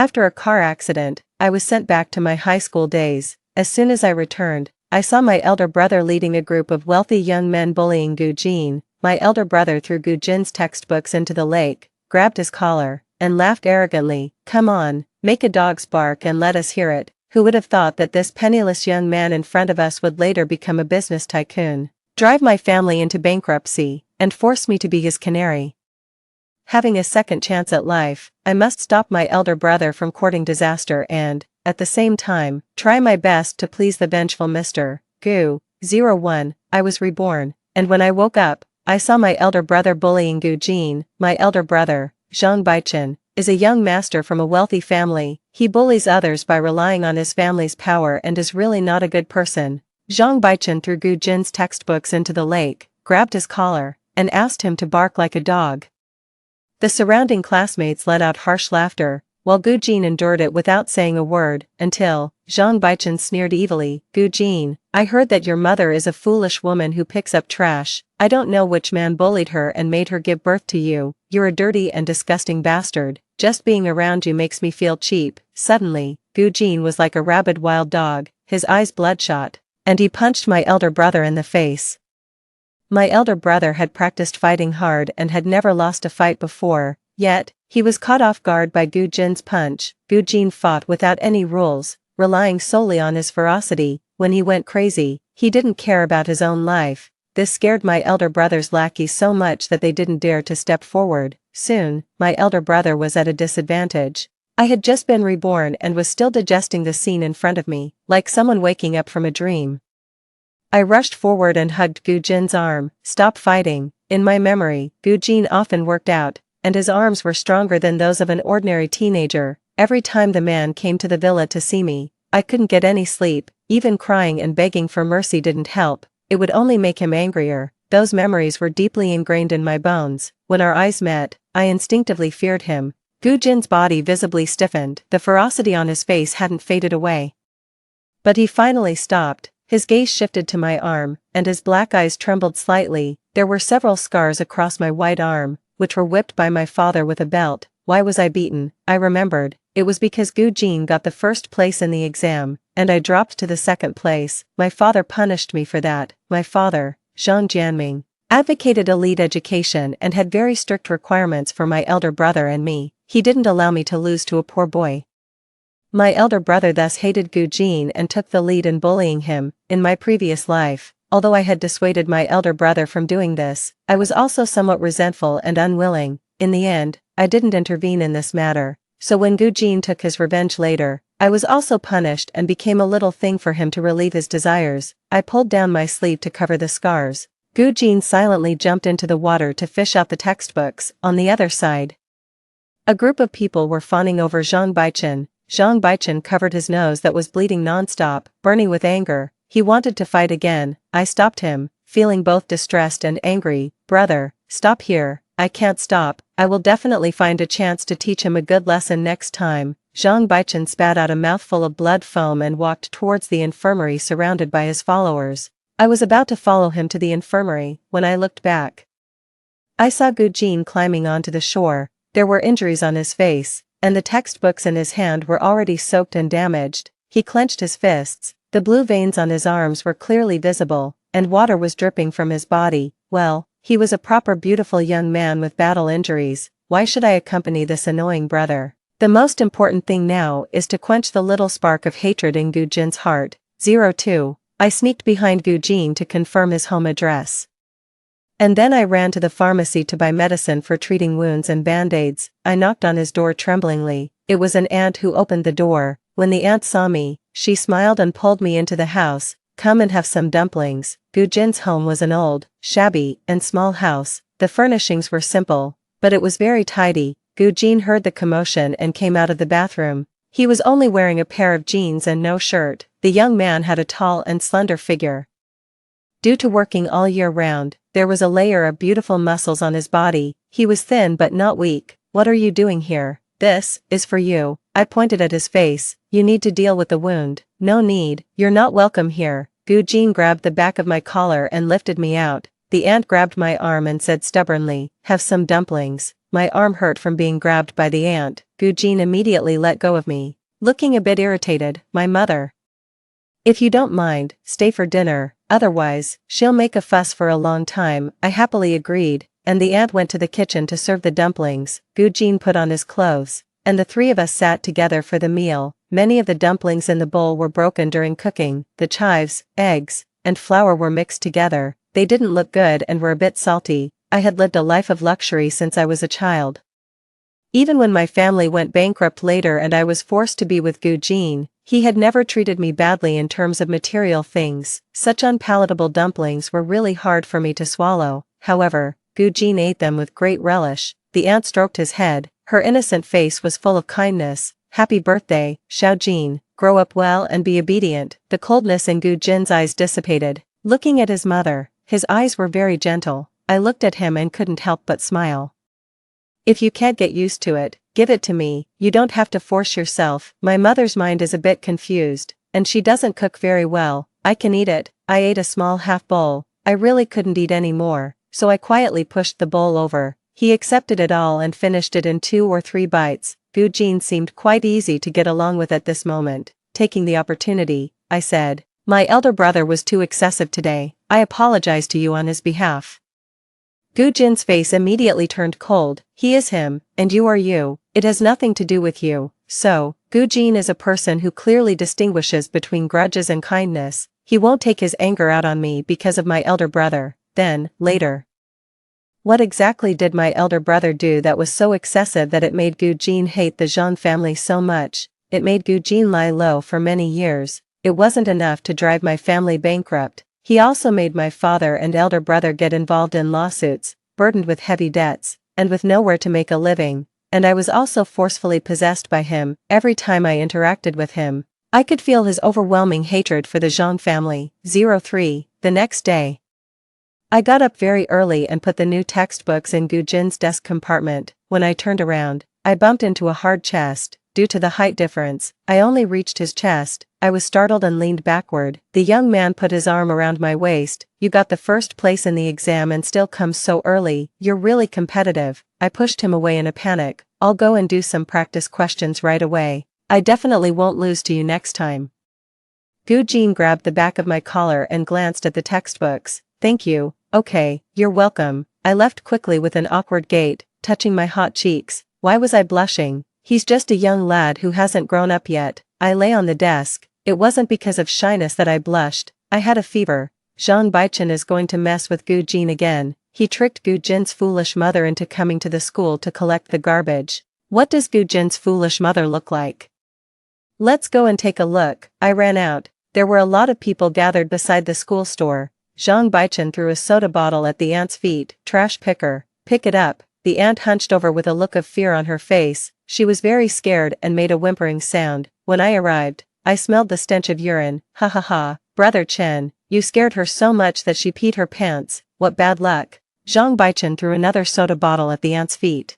After a car accident, I was sent back to my high school days. As soon as I returned, I saw my elder brother leading a group of wealthy young men bullying Gu-jin. My elder brother threw Gu-jin's textbooks into the lake, grabbed his collar, and laughed arrogantly. "Come on, make a dog's bark and let us hear it." Who would have thought that this penniless young man in front of us would later become a business tycoon, drive my family into bankruptcy, and force me to be his canary? Having a second chance at life, I must stop my elder brother from courting disaster and, at the same time, try my best to please the vengeful Mr. Gu-01. I was reborn, and when I woke up, I saw my elder brother bullying Gu-jin. My elder brother, Zhang Baichen, is a young master from a wealthy family. He bullies others by relying on his family's power and is really not a good person. Zhang Baichen threw Gu-jin's textbooks into the lake, grabbed his collar, and asked him to bark like a dog. The surrounding classmates let out harsh laughter, while Gu-jin endured it without saying a word, until Zhang Baichen sneered evilly. "Gu-jin, I heard that your mother is a foolish woman who picks up trash. I don't know which man bullied her and made her give birth to you. You're a dirty and disgusting bastard. Just being around you makes me feel cheap." Suddenly, Gu-jin was like a rabid wild dog, his eyes bloodshot, and he punched my elder brother in the face. My elder brother had practiced fighting hard and had never lost a fight before, yet, he was caught off guard by Gu-jin's punch. Gu-jin fought without any rules, relying solely on his ferocity. When he went crazy, he didn't care about his own life. This scared my elder brother's lackeys so much that they didn't dare to step forward. Soon, my elder brother was at a disadvantage. I had just been reborn and was still digesting the scene in front of me, like someone waking up from a dream. I rushed forward and hugged Gu-jin's arm. "Stop fighting." In my memory, Gu-jin often worked out, and his arms were stronger than those of an ordinary teenager. Every time the man came to the villa to see me, I couldn't get any sleep. Even crying and begging for mercy didn't help. It would only make him angrier. Those memories were deeply ingrained in my bones. When our eyes met, I instinctively feared him. Gu-jin's body visibly stiffened. The ferocity on his face hadn't faded away. But he finally stopped. His gaze shifted to my arm, and his black eyes trembled slightly. There were several scars across my white arm, which were whipped by my father with a belt. Why was I beaten? I remembered. It was because Gu-jin got the first place in the exam, and I dropped to the second place. My father punished me for that. My father, Zhang Jianming, advocated elite education and had very strict requirements for my elder brother and me. He didn't allow me to lose to a poor boy. My elder brother thus hated Gu-jin and took the lead in bullying him. In my previous life, although I had dissuaded my elder brother from doing this, I was also somewhat resentful and unwilling. In the end, I didn't intervene in this matter, so when Gu-jin took his revenge later, I was also punished and became a little thing for him to relieve his desires. I pulled down my sleeve to cover the scars. Gu-jin silently jumped into the water to fish out the textbooks. On the other side, a group of people were fawning over Zhang Baichen. Zhang Baichen covered his nose that was bleeding non-stop, burning with anger. He wanted to fight again. I stopped him, feeling both distressed and angry. "Brother, stop here." "I can't stop. I will definitely find a chance to teach him a good lesson next time." Zhang Baichen spat out a mouthful of blood foam and walked towards the infirmary surrounded by his followers. I was about to follow him to the infirmary, when I looked back. I saw Gu-jin climbing onto the shore. There were injuries on his face, and the textbooks in his hand were already soaked and damaged. He clenched his fists. The blue veins on his arms were clearly visible, and water was dripping from his body. Well, he was a proper beautiful young man with battle injuries. Why should I accompany this annoying brother? The most important thing now is to quench the little spark of hatred in Gu-jin's heart. 02. I sneaked behind Gu-jin to confirm his home address. And then I ran to the pharmacy to buy medicine for treating wounds and band-aids. I knocked on his door tremblingly. It was an aunt who opened the door. When the aunt saw me, she smiled and pulled me into the house. "Come and have some dumplings." Gu-jin's home was an old, shabby, and small house. The furnishings were simple, but it was very tidy. Gu-jin heard the commotion and came out of the bathroom. He was only wearing a pair of jeans and no shirt. The young man had a tall and slender figure. Due to working all year round, there was a layer of beautiful muscles on his body. He was thin but not weak. "What are you doing here?" "This is for you." I pointed at his face. "You need to deal with the wound." "No need, you're not welcome here." Gu-jin grabbed the back of my collar and lifted me out. The aunt grabbed my arm and said stubbornly, "Have some dumplings." My arm hurt from being grabbed by the aunt. Gujin immediately let go of me. Looking a bit irritated, my mother. "If you don't mind, stay for dinner, otherwise, she'll make a fuss for a long time." I happily agreed, and the aunt went to the kitchen to serve the dumplings. Gujin put on his clothes, and the three of us sat together for the meal. Many of the dumplings in the bowl were broken during cooking. The chives, eggs, and flour were mixed together. They didn't look good and were a bit salty. I had lived a life of luxury since I was a child. Even when my family went bankrupt later and I was forced to be with Gujin, he had never treated me badly in terms of material things. Such unpalatable dumplings were really hard for me to swallow. However, Gujin ate them with great relish. The aunt stroked his head. Her innocent face was full of kindness. "Happy birthday, Xiaojin. Grow up well and be obedient." The coldness in Gujin's eyes dissipated. Looking at his mother, his eyes were very gentle. I looked at him and couldn't help but smile. "If you can't get used to it, give it to me. You don't have to force yourself." My mother's mind is a bit confused, and she doesn't cook very well. "I can eat it." I ate a small half bowl. I really couldn't eat any more, so I quietly pushed the bowl over. He accepted it all and finished it in 2 or 3 bites. Gujin seemed quite easy to get along with at this moment. Taking the opportunity, I said, "My elder brother was too excessive today. I apologize to you on his behalf." Gujin's face immediately turned cold. "He is him, and you are you. It has nothing to do with you." So, Gujin is a person who clearly distinguishes between grudges and kindness. He won't take his anger out on me because of my elder brother. Then, later. What exactly did my elder brother do that was so excessive that it made Gujin hate the Zhang family so much? It made Gujin lie low for many years. It wasn't enough to drive my family bankrupt. He also made my father and elder brother get involved in lawsuits, burdened with heavy debts, and with nowhere to make a living. And I was also forcefully possessed by him. Every time I interacted with him, I could feel his overwhelming hatred for the Zhang family. 03. The next day, I got up very early and put the new textbooks in Gujin's desk compartment. When I turned around, I bumped into a hard chest. Due to the height difference, I only reached his chest. I was startled and leaned backward. The young man put his arm around my waist. "You got the first place in the exam and still come so early. You're really competitive." I pushed him away in a panic. "I'll go and do some practice questions right away. I definitely won't lose to you next time." Gujin grabbed the back of my collar and glanced at the textbooks. "Thank you." "Okay, you're welcome." I left quickly with an awkward gait, touching my hot cheeks. Why was I blushing? He's just a young lad who hasn't grown up yet. I lay on the desk. It wasn't because of shyness that I blushed. I had a fever. Zhang Baichen is going to mess with Gujin again. He tricked Gujin's foolish mother into coming to the school to collect the garbage. What does Gujin's foolish mother look like? Let's go and take a look. I ran out. There were a lot of people gathered beside the school store. Zhang Baichen threw a soda bottle at the aunt's feet. "Trash picker. Pick it up." The aunt hunched over with a look of fear on her face. She was very scared and made a whimpering sound. When I arrived, I smelled the stench of urine. "Ha ha ha, Brother Chen, you scared her so much that she peed her pants. What bad luck." Zhang Baichen threw another soda bottle at the aunt's feet,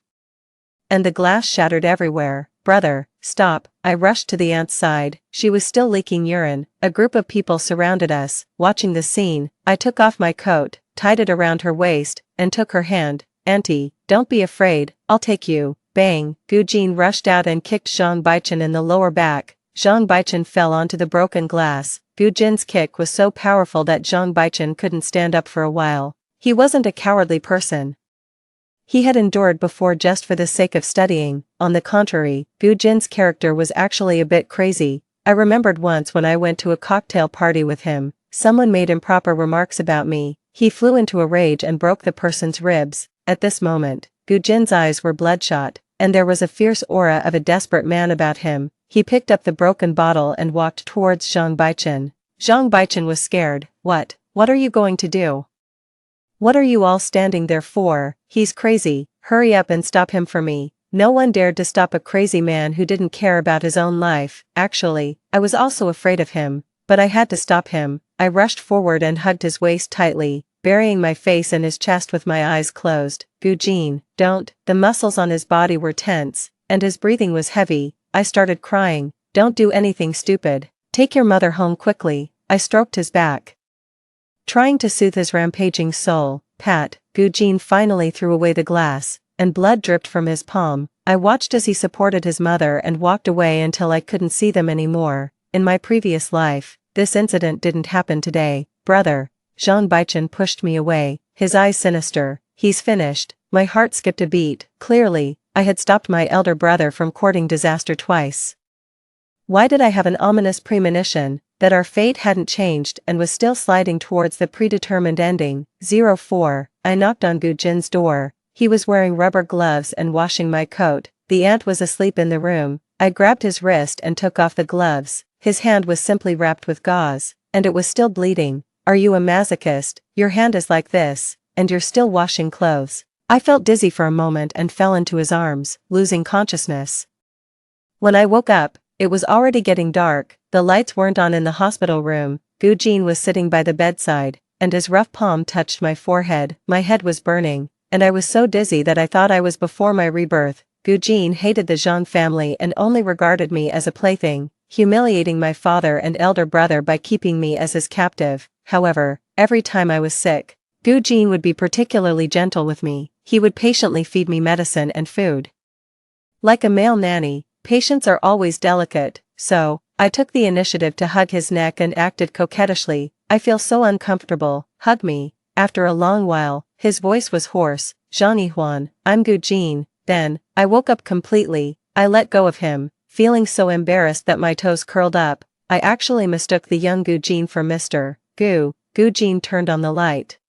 and the glass shattered everywhere. "Brother, stop." I rushed to the aunt's side. She was still leaking urine. A group of people surrounded us, watching the scene. I took off my coat, tied it around her waist, and took her hand. "Auntie, don't be afraid, I'll take you." Bang! Gujin rushed out and kicked Zhang Baichen in the lower back. Zhang Baichen fell onto the broken glass. Gujin's kick was so powerful that Zhang Baichen couldn't stand up for a while. He wasn't a cowardly person. He had endured before just for the sake of studying. On the contrary, Gujin's character was actually a bit crazy. I remembered once when I went to a cocktail party with him, someone made improper remarks about me. He flew into a rage and broke the person's ribs. At this moment, Gujin's eyes were bloodshot, and there was a fierce aura of a desperate man about him. He picked up the broken bottle and walked towards Zhang Baichen. Zhang Baichen was scared. What are you going to do? What are you all standing there for? He's crazy. Hurry up and stop him for me." No one dared to stop a crazy man who didn't care about his own life. Actually, I was also afraid of him, but I had to stop him. I rushed forward and hugged his waist tightly, burying my face in his chest with my eyes closed. "Gujin, don't." The muscles on his body were tense, and his breathing was heavy. I started crying. "Don't do anything stupid. Take your mother home quickly." I stroked his back. Trying to soothe his rampaging soul, Pat, Gujin finally threw away the glass, and blood dripped from his palm. I watched as he supported his mother and walked away until I couldn't see them anymore. In my previous life, this incident didn't happen today, brother. Jean Baichen pushed me away, his eyes sinister. He's finished. My heart skipped a beat. Clearly, I had stopped my elder brother from courting disaster twice. Why did I have an ominous premonition that our fate hadn't changed and was still sliding towards the predetermined ending? 04. I knocked on Gujin's door. He was wearing rubber gloves and washing my coat. The aunt was asleep in the room. I grabbed his wrist and took off the gloves. His hand was simply wrapped with gauze, and it was still bleeding. Are you a masochist? Your hand is like this, and you're still washing clothes. I felt dizzy for a moment and fell into his arms, losing consciousness. When I woke up, it was already getting dark. The lights weren't on in the hospital room. Gujin was sitting by the bedside, and his rough palm touched my forehead. My head was burning, and I was so dizzy that I thought I was before my rebirth. Gujin hated the Zhang family and only regarded me as a plaything, humiliating my father and elder brother by keeping me as his captive. However, every time I was sick, Gujin would be particularly gentle with me. He would patiently feed me medicine and food. Like a male nanny, patients are always delicate, so I took the initiative to hug his neck and acted coquettishly. I feel so uncomfortable. Hug me. After a long while, his voice was hoarse. Zhang Huan, I'm Gujin. Then, I woke up completely. I let go of him, feeling so embarrassed that my toes curled up. I actually mistook the young Gujin for Mr. Gu. Gujin turned on the light.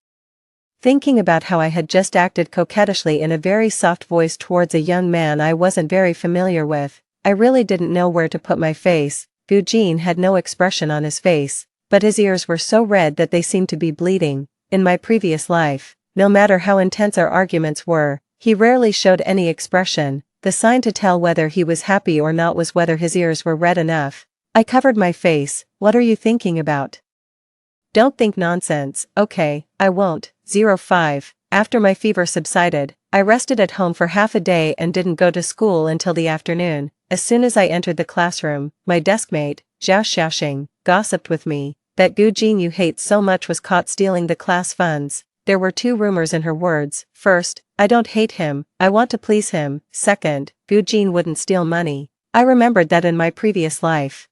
Thinking about how I had just acted coquettishly in a very soft voice towards a young man I wasn't very familiar with, I really didn't know where to put my face. Gujin had no expression on his face, but his ears were so red that they seemed to be bleeding. In my previous life, no matter how intense our arguments were, he rarely showed any expression. The sign to tell whether he was happy or not was whether his ears were red enough. I covered my face. What are you thinking about? Don't think nonsense. Okay, I won't. 05. After my fever subsided, I rested at home for half a day and didn't go to school until the afternoon. As soon as I entered the classroom, my deskmate, Zhao Xiaoxing, gossiped with me. That Gujin you hate so much was caught stealing the class funds. There were two rumors in her words. First, I don't hate him, I want to please him. Second, Gujin wouldn't steal money. I remembered that in my previous life,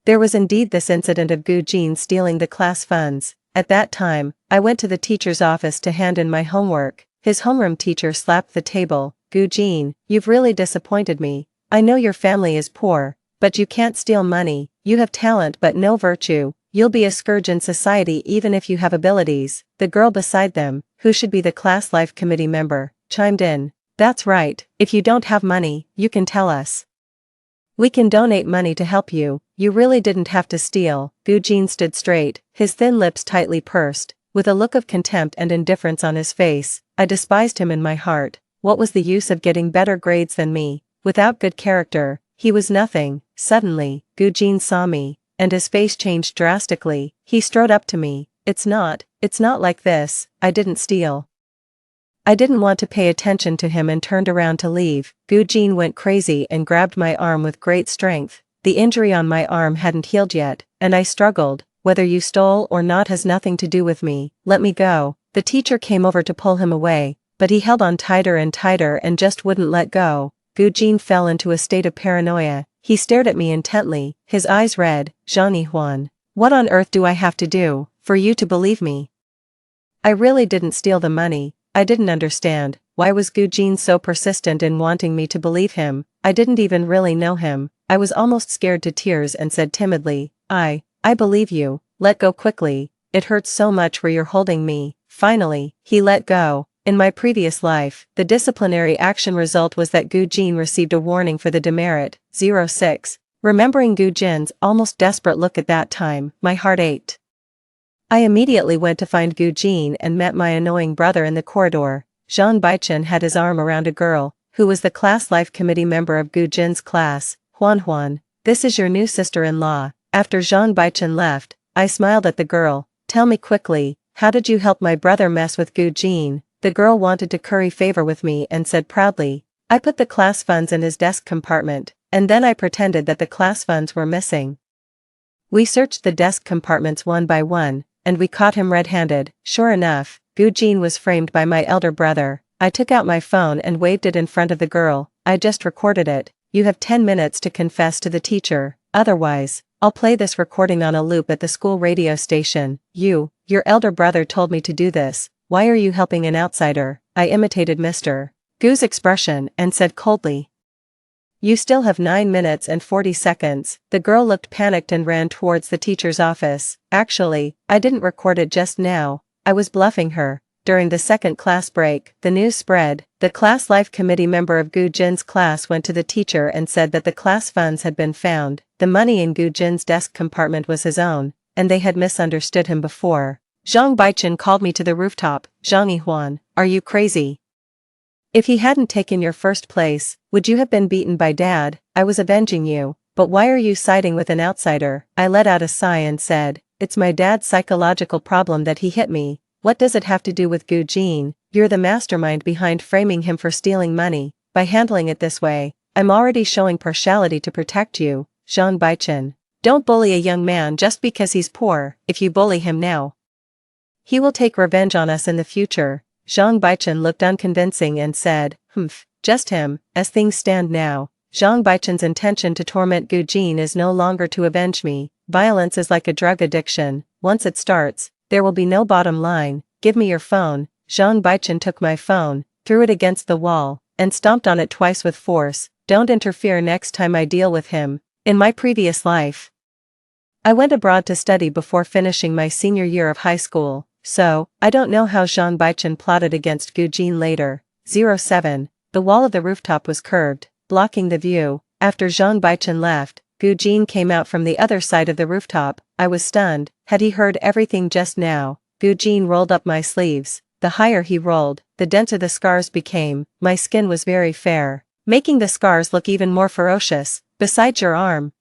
there was indeed this incident of Gujin stealing the class funds. At that time, I went to the teacher's office to hand in my homework. His homeroom teacher slapped the table. Gujin, you've really disappointed me. I know your family is poor, but you can't steal money. You have talent but no virtue. You'll be a scourge in society even if you have abilities. The girl beside them, who should be the class life committee member, chimed in. That's right, if you don't have money, you can tell us. We can donate money to help you. You really didn't have to steal. Gujin stood straight, his thin lips tightly pursed, with a look of contempt and indifference on his face. I despised him in my heart. What was the use of getting better grades than me? Without good character, he was nothing. Suddenly, Gujin saw me, and his face changed drastically. He strode up to me. It's not like this. I didn't steal. I didn't want to pay attention to him and turned around to leave. Gujin went crazy and grabbed my arm with great strength. The injury on my arm hadn't healed yet, and I struggled. Whether you stole or not has nothing to do with me. Let me go. The teacher came over to pull him away, but he held on tighter and tighter and just wouldn't let go. Gujin fell into a state of paranoia. He stared at me intently, his eyes red. Zhang Huan, what on earth do I have to do for you to believe me? I really didn't steal the money. I didn't understand. Why was Gujin so persistent in wanting me to believe him? I didn't even really know him. I was almost scared to tears and said timidly, I believe you. Let go quickly. It hurts so much where you're holding me. Finally, he let go. In my previous life, the disciplinary action result was that Gujin received a warning for the demerit. 06. Remembering Gujin's almost desperate look at that time, my heart ached. I immediately went to find Gujin and met my annoying brother in the corridor. Zhang Baichen had his arm around a girl, who was the class life committee member of Gujin's class. Huan, this is your new sister-in-law. After Zhang Baichen left, I smiled at the girl. Tell me quickly, how did you help my brother mess with Gujin? The girl wanted to curry favor with me and said proudly, I put the class funds in his desk compartment, and then I pretended that the class funds were missing. We searched the desk compartments one by one, and we caught him red-handed. Sure enough, Gu Jin was framed by my elder brother. I took out my phone and waved it in front of the girl. I just recorded it. You have 10 minutes to confess to the teacher, otherwise, I'll play this recording on a loop at the school radio station. Your elder brother told me to do this. Why are you helping an outsider? I imitated Mr. Gu's expression and said coldly. You still have 9 minutes and 40 seconds. The girl looked panicked and ran towards the teacher's office. Actually, I didn't record it just now. I was bluffing her. During the second class break, the news spread. The class life committee member of Gu Jin's class went to the teacher and said that the class funds had been found. The money in Gu Jin's desk compartment was his own, and they had misunderstood him before. Zhang Baichen called me to the rooftop. Zhang Yihuan, are you crazy? If he hadn't taken your first place, would you have been beaten by Dad? I was avenging you, but why are you siding with an outsider? I let out a sigh and said, it's my dad's psychological problem that he hit me. What does it have to do with Gu Jin? You're the mastermind behind framing him for stealing money. By handling it this way, I'm already showing partiality to protect you. Zhang Baichen. Don't bully a young man just because he's poor. If you bully him now, he will take revenge on us in the future. Zhang Baichen looked unconvincing and said, just him. As things stand now, Zhang Baichen's intention to torment Gu Jin is no longer to avenge me. Violence is like a drug addiction. Once it starts, there will be no bottom line. Give me your phone. Zhang Baichen took my phone, threw it against the wall, and stomped on it twice with force. Don't interfere next time I deal with him. In my previous life, I went abroad to study before finishing my senior year of high school, so I don't know how Zhang Baichen plotted against Gu Jin later. 07. The wall of the rooftop was curved, blocking the view. After Zhang Baichen left, Gu Jin came out from the other side of the rooftop. I was stunned. Had he heard everything just now? Gu Jin rolled up my sleeves. The higher he rolled, the denser the scars became. My skin was very fair, making the scars look even more ferocious. Besides your arm,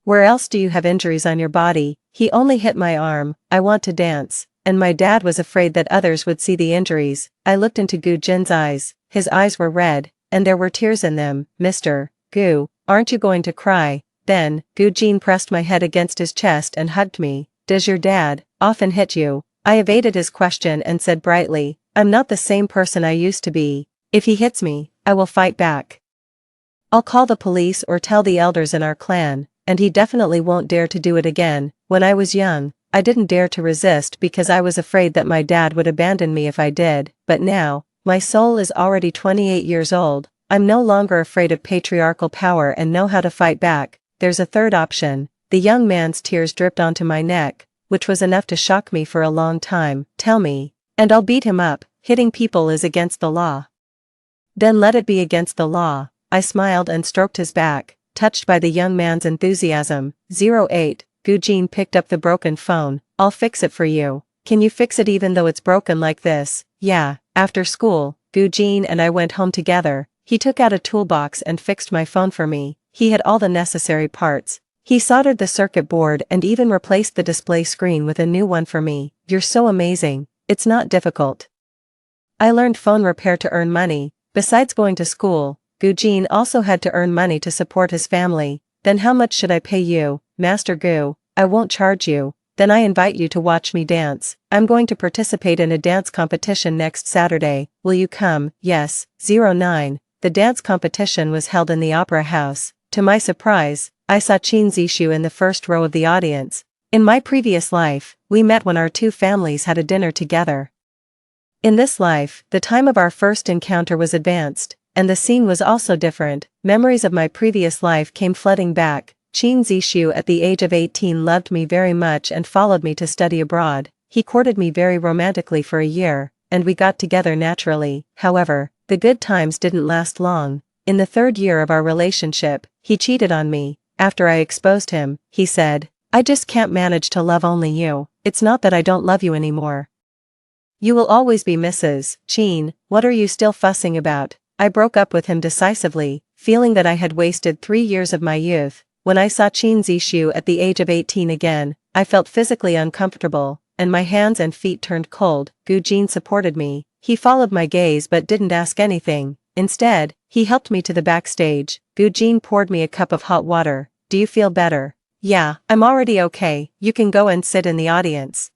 where else do you have injuries on your body? He only hit my arm. I want to dance, and my dad was afraid that others would see the injuries. I looked into Gu Jin's eyes. His eyes were red, and there were tears in them. Mr. Gu, aren't you going to cry? Then, Gu Jin pressed my head against his chest and hugged me. Does your dad often hit you? I evaded his question and said brightly, I'm not the same person I used to be. If he hits me, I will fight back. I'll call the police or tell the elders in our clan, and he definitely won't dare to do it again. When I was young, I didn't dare to resist because I was afraid that my dad would abandon me if I did, but now, my soul is already 28 years old. I'm no longer afraid of patriarchal power and know how to fight back. There's a third option. The young man's tears dripped onto my neck, which was enough to shock me for a long time. Tell me, and I'll beat him up. Hitting people is against the law. Then let it be against the law. I smiled and stroked his back, touched by the young man's enthusiasm. 08. Gu Jin picked up the broken phone. I'll fix it for you. Can you fix it even though it's broken like this? Yeah. After school, Gu Jin and I went home together. He took out a toolbox and fixed my phone for me. He had all the necessary parts. He soldered the circuit board and even replaced the display screen with a new one for me. You're so amazing. It's not difficult. I learned phone repair to earn money. Besides going to school, Gu Jin also had to earn money to support his family. Then how much should I pay you, Master Gu? I won't charge you. Then I invite you to watch me dance. I'm going to participate in a dance competition next Saturday. Will you come? Yes. 09. The dance competition was held in the Opera House. To my surprise, I saw Qin Zishu in the first row of the audience. In my previous life, we met when our two families had a dinner together. In this life, the time of our first encounter was advanced, and the scene was also different. Memories of my previous life came flooding back. Qin Zishu at the age of 18 loved me very much and followed me to study abroad. He courted me very romantically for a year, and we got together naturally. However, the good times didn't last long. In the third year of our relationship, he cheated on me. After I exposed him, he said, I just can't manage to love only you. It's not that I don't love you anymore. You will always be Mrs. Qin. What are you still fussing about? I broke up with him decisively, feeling that I had wasted 3 years of my youth. When I saw Qin Zishu at the age of 18 again, I felt physically uncomfortable, and my hands and feet turned cold. Gu Jin supported me. He followed my gaze but didn't ask anything. Instead, he helped me to the backstage. Gu Jin poured me a cup of hot water. Do you feel better? Yeah, I'm already okay. You can go and sit in the audience.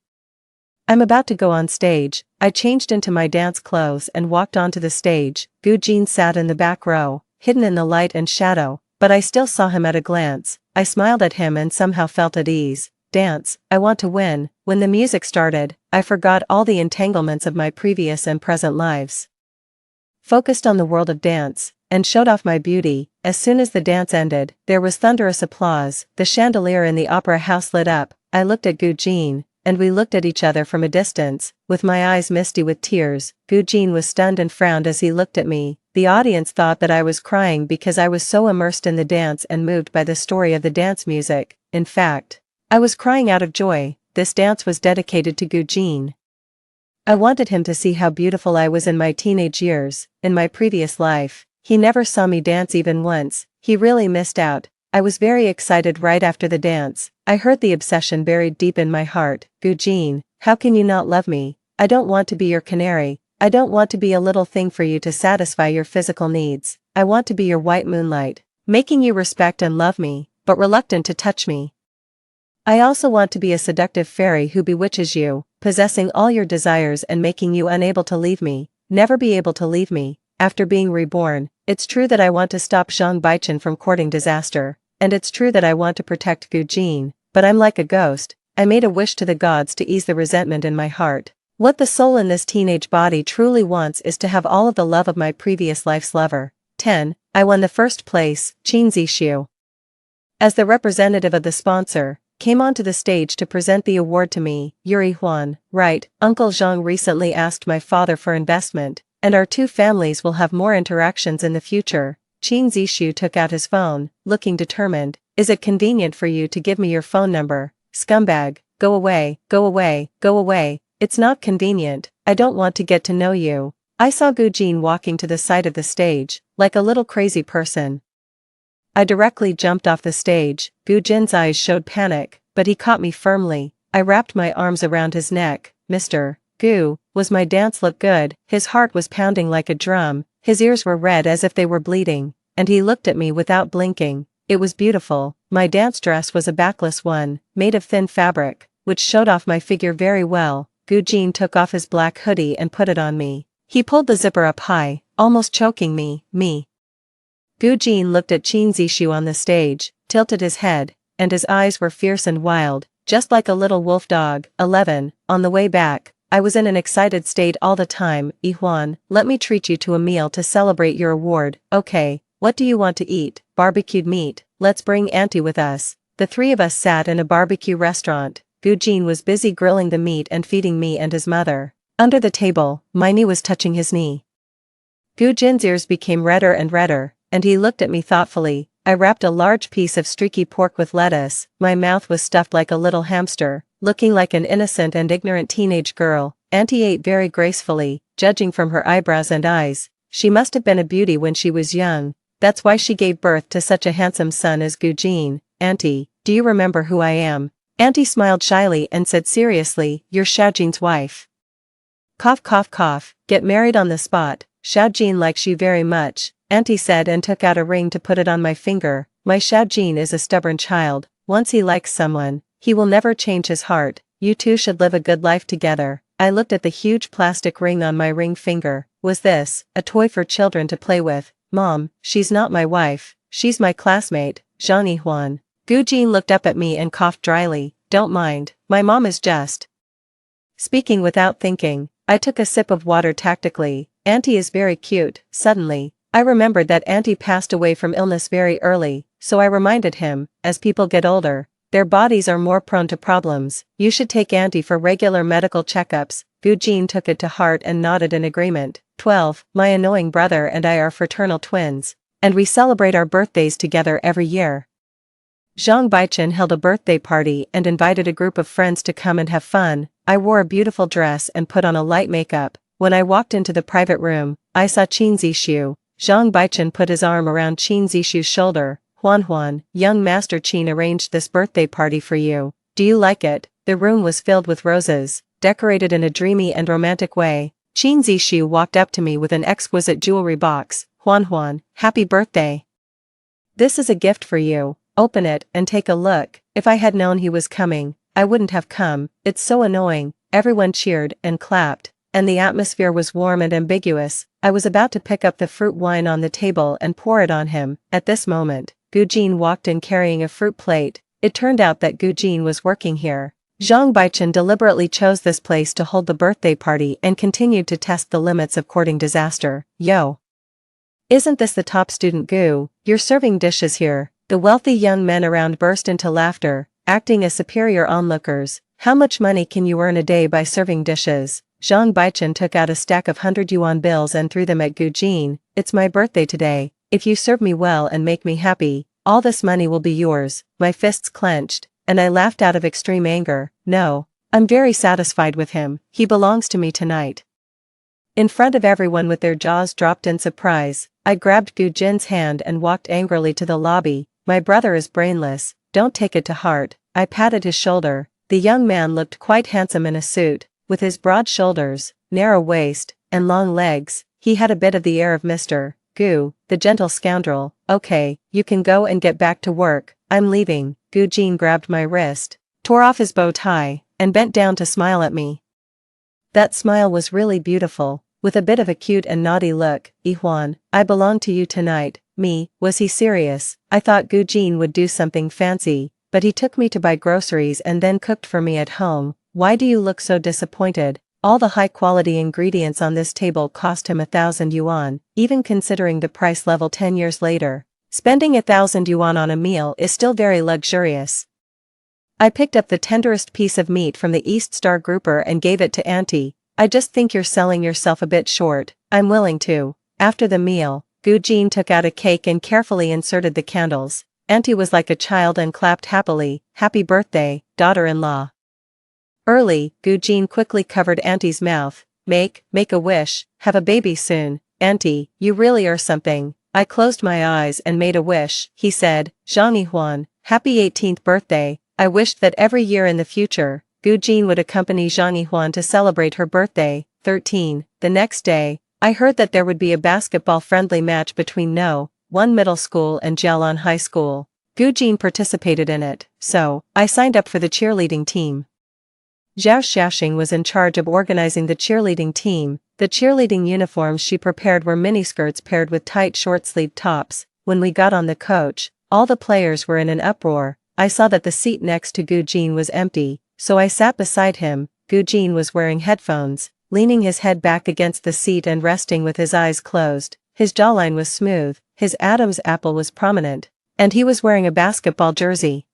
I'm about to go on stage. I changed into my dance clothes and walked onto the stage. Gu Jin sat in the back row, hidden in the light and shadow, but I still saw him at a glance. I smiled at him and somehow felt at ease. Dance, I want to win. When the music started, I forgot all the entanglements of my previous and present lives. Focused on the world of dance, and showed off my beauty. As soon as the dance ended, there was thunderous applause. The chandelier in the opera house lit up. I looked at Gu Jin, and we looked at each other from a distance, with my eyes misty with tears. Gu Jin was stunned and frowned as he looked at me. The audience thought that I was crying because I was so immersed in the dance and moved by the story of the dance music. In fact, I was crying out of joy. This dance was dedicated to Gu Jin. I wanted him to see how beautiful I was in my teenage years. In my previous life, he never saw me dance even once. He really missed out. I was very excited right after the dance. I heard the obsession buried deep in my heart. Gu Jin, how can you not love me? I don't want to be your canary. I don't want to be a little thing for you to satisfy your physical needs. I want to be your white moonlight, making you respect and love me, but reluctant to touch me. I also want to be a seductive fairy who bewitches you, possessing all your desires and making you unable to leave me, never be able to leave me. After being reborn, it's true that I want to stop Zhang Baichen from courting disaster, and it's true that I want to protect Gu Jin, but I'm like a ghost. I made a wish to the gods to ease the resentment in my heart. What the soul in this teenage body truly wants is to have all of the love of my previous life's lover. 10. I won the first place. Qin Zishu, as the representative of the sponsor, came onto the stage to present the award to me. Yuri Huan, right, Uncle Zhang recently asked my father for investment, and our two families will have more interactions in the future. Qin Zishu took out his phone, looking determined. Is it convenient for you to give me your phone number? Scumbag, go away, go away, go away. It's not convenient. I don't want to get to know you. I saw Gu Jin walking to the side of the stage, like a little crazy person. I directly jumped off the stage. Gu Jin's eyes showed panic, but he caught me firmly. I wrapped my arms around his neck. Mr. Gu, was my dance look good? His heart was pounding like a drum, his ears were red as if they were bleeding, and he looked at me without blinking. It was beautiful. My dance dress was a backless one, made of thin fabric, which showed off my figure very well. Gu Jin took off his black hoodie and put it on me. He pulled the zipper up high, almost choking me. Gu Jin looked at Qin Zishu on the stage, tilted his head, and his eyes were fierce and wild, just like a little wolf dog. 11. On the way back, I was in an excited state all the time. Yihuan, let me treat you to a meal to celebrate your award. Okay, what do you want to eat? Barbecued meat. Let's bring Auntie with us. The three of us sat in a barbecue restaurant. Gu Jin was busy grilling the meat and feeding me and his mother. Under the table, my knee was touching his knee. Gu Jin's ears became redder and redder, and he looked at me thoughtfully. I wrapped a large piece of streaky pork with lettuce. My mouth was stuffed like a little hamster, looking like an innocent and ignorant teenage girl. Auntie ate very gracefully, judging from her eyebrows and eyes. She must have been a beauty when she was young. That's why she gave birth to such a handsome son as Gu Jin. Auntie, do you remember who I am? Auntie smiled shyly and said seriously, you're Xiaojin's wife. Cough cough cough, get married on the spot. Xiaojin likes you very much, Auntie said and took out a ring to put it on my finger. My Xiaojin is a stubborn child. Once he likes someone, he will never change his heart. You two should live a good life together. I looked at the huge plastic ring on my ring finger. Was this a toy for children to play with? Mom, she's not my wife. She's my classmate, Zhang Yihuan. Gu Jin looked up at me and coughed dryly. Don't mind, my mom is just speaking without thinking. I took a sip of water tactically. Auntie is very cute. Suddenly, I remembered that Auntie passed away from illness very early, so I reminded him, as people get older, their bodies are more prone to problems. You should take Auntie for regular medical checkups. Gu Jin took it to heart and nodded in agreement. 12. My annoying brother and I are fraternal twins, and we celebrate our birthdays together every year. Zhang Baichen held a birthday party and invited a group of friends to come and have fun. I wore a beautiful dress and put on a light makeup. When I walked into the private room, I saw Qin Zishu. Zhang Baichen put his arm around Qin Zishu's shoulder. Huan, young Master Qin arranged this birthday party for you. Do you like it? The room was filled with roses, decorated in a dreamy and romantic way. Qin Zishu walked up to me with an exquisite jewelry box. Huan, happy birthday. This is a gift for you. Open it and take a look. If I had known he was coming, I wouldn't have come. It's so annoying. everyone cheered and clapped, and the atmosphere was warm and ambiguous. I was about to pick up the fruit wine on the table and pour it on him. At this moment, Gujin walked in carrying a fruit plate. It turned out that Gujin was working here. Zhang Baichen deliberately chose this place to hold the birthday party and continued to test the limits of courting disaster. Yo! Isn't this the top student Gu? You're serving dishes here. The wealthy young men around burst into laughter, acting as superior onlookers. How much money can you earn a day by serving dishes? Zhang Baichen took out a stack of 100 yuan bills and threw them at Gujin. It's my birthday today. If you serve me well and make me happy, all this money will be yours. My fists clenched, and I laughed out of extreme anger. No, I'm very satisfied with him. He belongs to me tonight. In front of everyone with their jaws dropped in surprise, I grabbed Gujin's hand and walked angrily to the lobby. My brother is brainless, don't take it to heart. I patted his shoulder. The young man looked quite handsome in a suit, with his broad shoulders, narrow waist, and long legs. He had a bit of the air of Mr. Gu, the gentle scoundrel. Okay, you can go and get back to work. I'm leaving. Gujin grabbed my wrist, tore off his bow tie, and bent down to smile at me. That smile was really beautiful, with a bit of a cute and naughty look. Yihuan, I belong to you tonight. Me, was he serious? I thought Gujin would do something fancy, but he took me to buy groceries and then cooked for me at home. Why do you look so disappointed? All the high-quality ingredients on this table cost him 1,000 yuan, even considering the price level 10 years later. Spending 1,000 yuan on a meal is still very luxurious. I picked up the tenderest piece of meat from the East Star grouper and gave it to Auntie. I just think you're selling yourself a bit short. I'm willing to. After the meal, Gujin took out a cake and carefully inserted the candles. Auntie was like a child and clapped happily. Happy birthday, daughter-in-law. Early, Gujin quickly covered Auntie's mouth. Make a wish, have a baby soon. Auntie, you really are something. I closed my eyes and made a wish. He said, Zhang Yihuan, happy 18th birthday. I wished that every year in the future, Gujin would accompany Zhang Yihuan to celebrate her birthday. 13. The next day, I heard that there would be a basketball-friendly match between No.1 Middle School and Jialan High School. Gujin participated in it, so I signed up for the cheerleading team. Zhao Xiaoxing was in charge of organizing the cheerleading team. The cheerleading uniforms she prepared were miniskirts paired with tight short-sleeved tops. When we got on the coach, all the players were in an uproar. I saw that the seat next to Gujin was empty, so I sat beside him. Gujin was wearing headphones, leaning his head back against the seat and resting with his eyes closed. His jawline was smooth, his Adam's apple was prominent, and he was wearing a basketball jersey.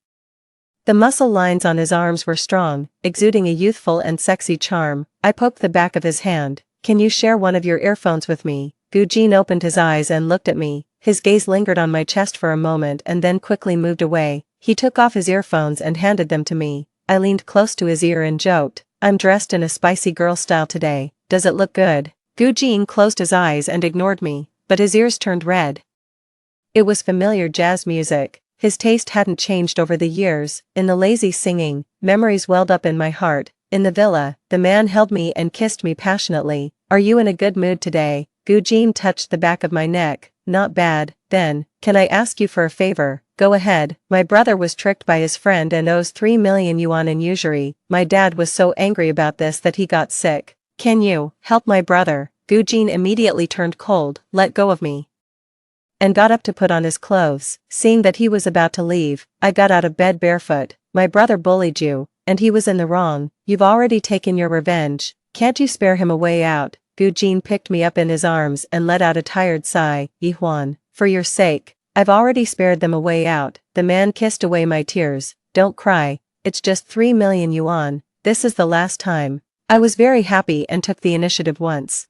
The muscle lines on his arms were strong, exuding a youthful and sexy charm. I poked the back of his hand. Can you share one of your earphones with me? Gujin opened his eyes and looked at me. His gaze lingered on my chest for a moment and then quickly moved away. He took off his earphones and handed them to me. I leaned close to his ear and joked, I'm dressed in a spicy girl style today. Does it look good? Gujin closed his eyes and ignored me, but his ears turned red. It was familiar jazz music. His taste hadn't changed over the years. In the lazy singing, memories welled up in my heart. In the villa, the man held me and kissed me passionately. Are you in a good mood today? Gujin touched the back of my neck. Not bad. Then, can I ask you for a favor? Go ahead. My brother was tricked by his friend and owes 3 million yuan in usury. My dad was so angry about this that he got sick. Can you help my brother? Gujin immediately turned cold. Let go of me. And got up to put on his clothes. Seeing that he was about to leave, I got out of bed barefoot. My brother bullied you, and he was in the wrong. You've already taken your revenge. Can't you spare him a way out? Gujin picked me up in his arms and let out a tired sigh. Yihuan, for your sake, I've already spared them a way out. The man kissed away my tears. Don't cry, it's just 3 million yuan. This is the last time. I was very happy and took the initiative once.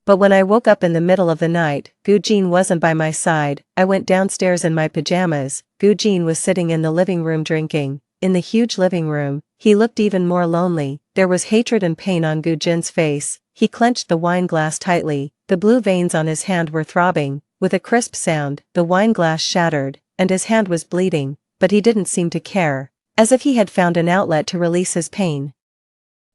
But when I woke up in the middle of the night, Gujin wasn't by my side. I went downstairs in my pajamas. Gujin was sitting in the living room drinking. In the huge living room, he looked even more lonely. There was hatred and pain on Gujin's face. He clenched the wine glass tightly. The blue veins on his hand were throbbing. With a crisp sound, the wine glass shattered, and his hand was bleeding, but he didn't seem to care, as if he had found an outlet to release his pain.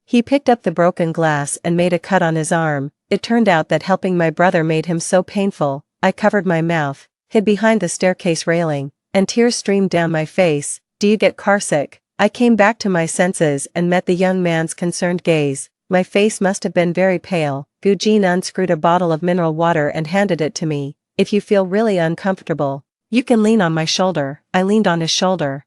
He picked up the broken glass and made a cut on his arm. It turned out that helping my brother made him so painful. I covered my mouth, hid behind the staircase railing, and tears streamed down my face. Do you get carsick? I came back to my senses and met the young man's concerned gaze. My face must have been very pale. Gujin unscrewed a bottle of mineral water and handed it to me. If you feel really uncomfortable, you can lean on my shoulder. I leaned on his shoulder.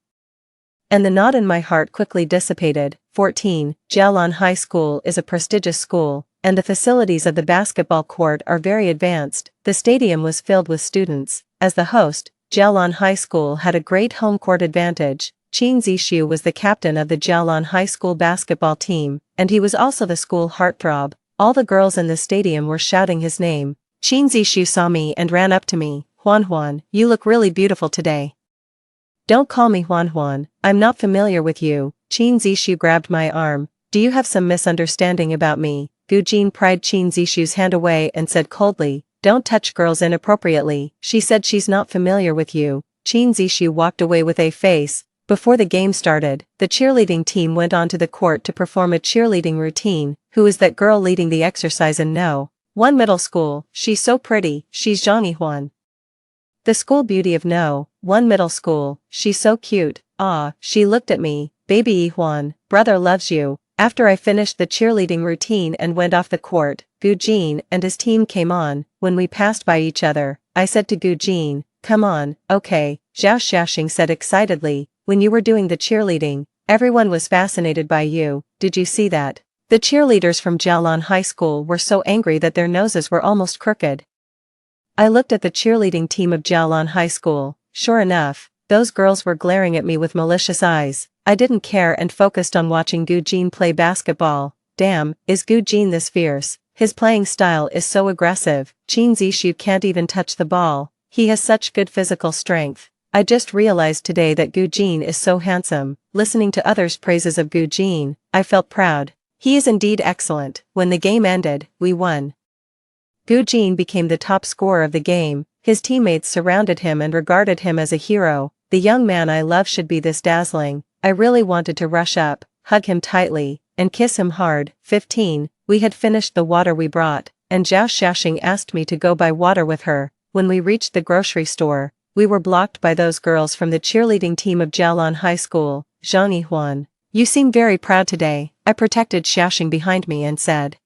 And the knot in my heart quickly dissipated. 14. Jalan High School is a prestigious school, and the facilities of the basketball court are very advanced. The stadium was filled with students. As the host, Jalan High School had a great home court advantage. Qin Zishu was the captain of the Jalan High School basketball team, and he was also the school heartthrob. All the girls in the stadium were shouting his name. Qin Zishu saw me and ran up to me. Huan, you look really beautiful today. Don't call me Huan, I'm not familiar with you. Qin Zishu grabbed my arm. Do you have some misunderstanding about me? Gujin pried Qin Zishu's hand away and said coldly, don't touch girls inappropriately. She said she's not familiar with you. Qin Zishu walked away with a face. Before the game started, the cheerleading team went onto the court to perform a cheerleading routine. Who is that girl leading the exercise in No. 1 middle school? She's so pretty, she's Zhang Huan. The school beauty of No. 1 middle school, she's so cute. Ah, she looked at me. Baby Huan, brother loves you. After I finished the cheerleading routine and went off the court, Gujin and his team came on. When we passed by each other, I said to Gujin, come on, okay, Zhao Xiaoxing said excitedly. When you were doing the cheerleading, everyone was fascinated by you. Did you see that? The cheerleaders from Jalan High School were so angry that their noses were almost crooked. I looked at the cheerleading team of Jalan High School. Sure enough, those girls were glaring at me with malicious eyes. I didn't care and focused on watching Gujin play basketball. Damn, is Gujin this fierce? His playing style is so aggressive. Qin Zishu can't even touch the ball. He has such good physical strength. I just realized today that Gujin is so handsome. Listening to others' praises of Gujin, I felt proud. He is indeed excellent. When the game ended, we won. Gujin became the top scorer of the game. His teammates surrounded him and regarded him as a hero. The young man I love should be this dazzling. I really wanted to rush up, hug him tightly, and kiss him hard. 15. We had finished the water we brought, and Zhao Xiaoxing asked me to go buy water with her. When we reached the grocery store, we were blocked by those girls from the cheerleading team of Jalan High School. Zhang Huan, you seem very proud today. I protected Xiaoxing behind me and said,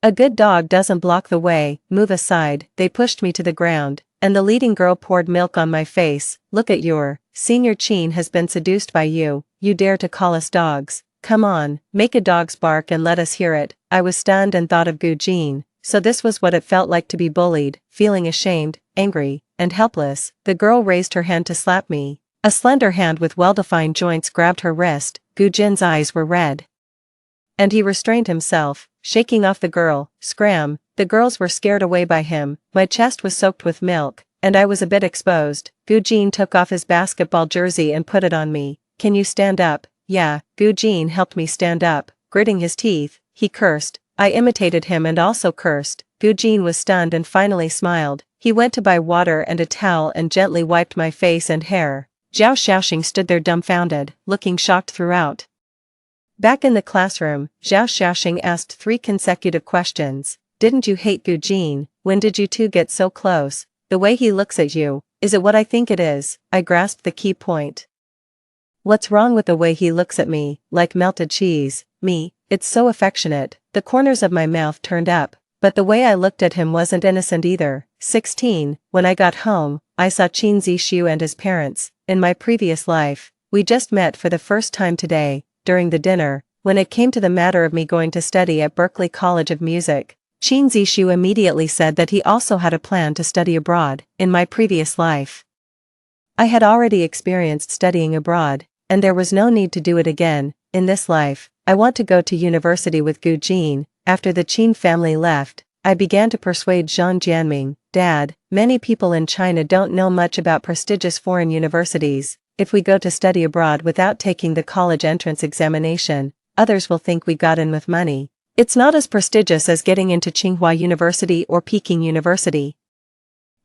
a good dog doesn't block the way, move aside. They pushed me to the ground, and the leading girl poured milk on my face. Look at your senior Qin has been seduced by you. You dare to call us dogs? Come on, make a dog's bark and let us hear it. I was stunned and thought of Gujin. So this was what it felt like to be bullied, feeling ashamed, angry, and helpless. The girl raised her hand to slap me. A slender hand with well-defined joints grabbed her wrist. Gujin's eyes were red. And he restrained himself, shaking off the girl. Scram, the girls were scared away by him. My chest was soaked with milk, and I was a bit exposed. Gujin took off his basketball jersey and put it on me. Can you stand up? Yeah, Gujin helped me stand up. Gritting his teeth, he cursed. I imitated him and also cursed. Gujin was stunned and finally smiled. He went to buy water and a towel and gently wiped my face and hair. Zhao Xiaoxing stood there dumbfounded, looking shocked throughout. Back in the classroom, Zhao Xiaoxing asked 3 consecutive questions. Didn't you hate Gujin? When did you two get so close? The way he looks at you, is it what I think it is? I grasped the key point. What's wrong with the way he looks at me, like melted cheese? Me, it's so affectionate. The corners of my mouth turned up, but the way I looked at him wasn't innocent either. 16. When I got home, I saw Qin Zishu and his parents. In my previous life, we just met for the first time today. During the dinner, when it came to the matter of me going to study at Berklee College of Music, Qin Zishu immediately said that he also had a plan to study abroad. In my previous life, I had already experienced studying abroad, and there was no need to do it again. In this life, I want to go to university with Gujin. After the Qin family left, I began to persuade Zhang Jianming, Dad, many people in China don't know much about prestigious foreign universities. If we go to study abroad without taking the college entrance examination, others will think we got in with money. It's not as prestigious as getting into Tsinghua University or Peking University.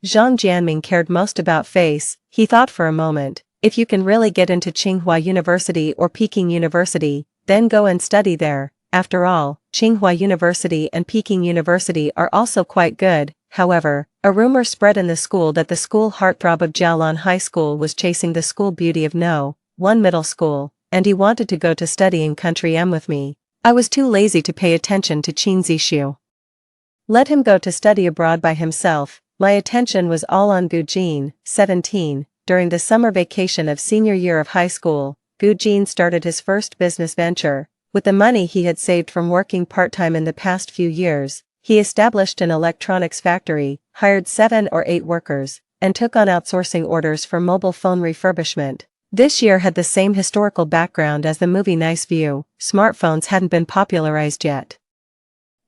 Zhang Jianming cared most about face. He thought for a moment, if you can really get into Tsinghua University or Peking University, then go and study there. After all, Tsinghua University and Peking University are also quite good. However, a rumor spread in the school that the school heartthrob of Jialan High School was chasing the school beauty of No. 1 middle school, and he wanted to go to study in country M with me. I was too lazy to pay attention to Chin's issue. Let him go to study abroad by himself. My attention was all on Gujin, 17. During the summer vacation of senior year of high school, Gujin started his first business venture. With the money he had saved from working part-time in the past few years, he established an electronics factory, hired 7 or 8 workers, and took on outsourcing orders for mobile phone refurbishment. This year had the same historical background as the movie Nice View. Smartphones hadn't been popularized yet,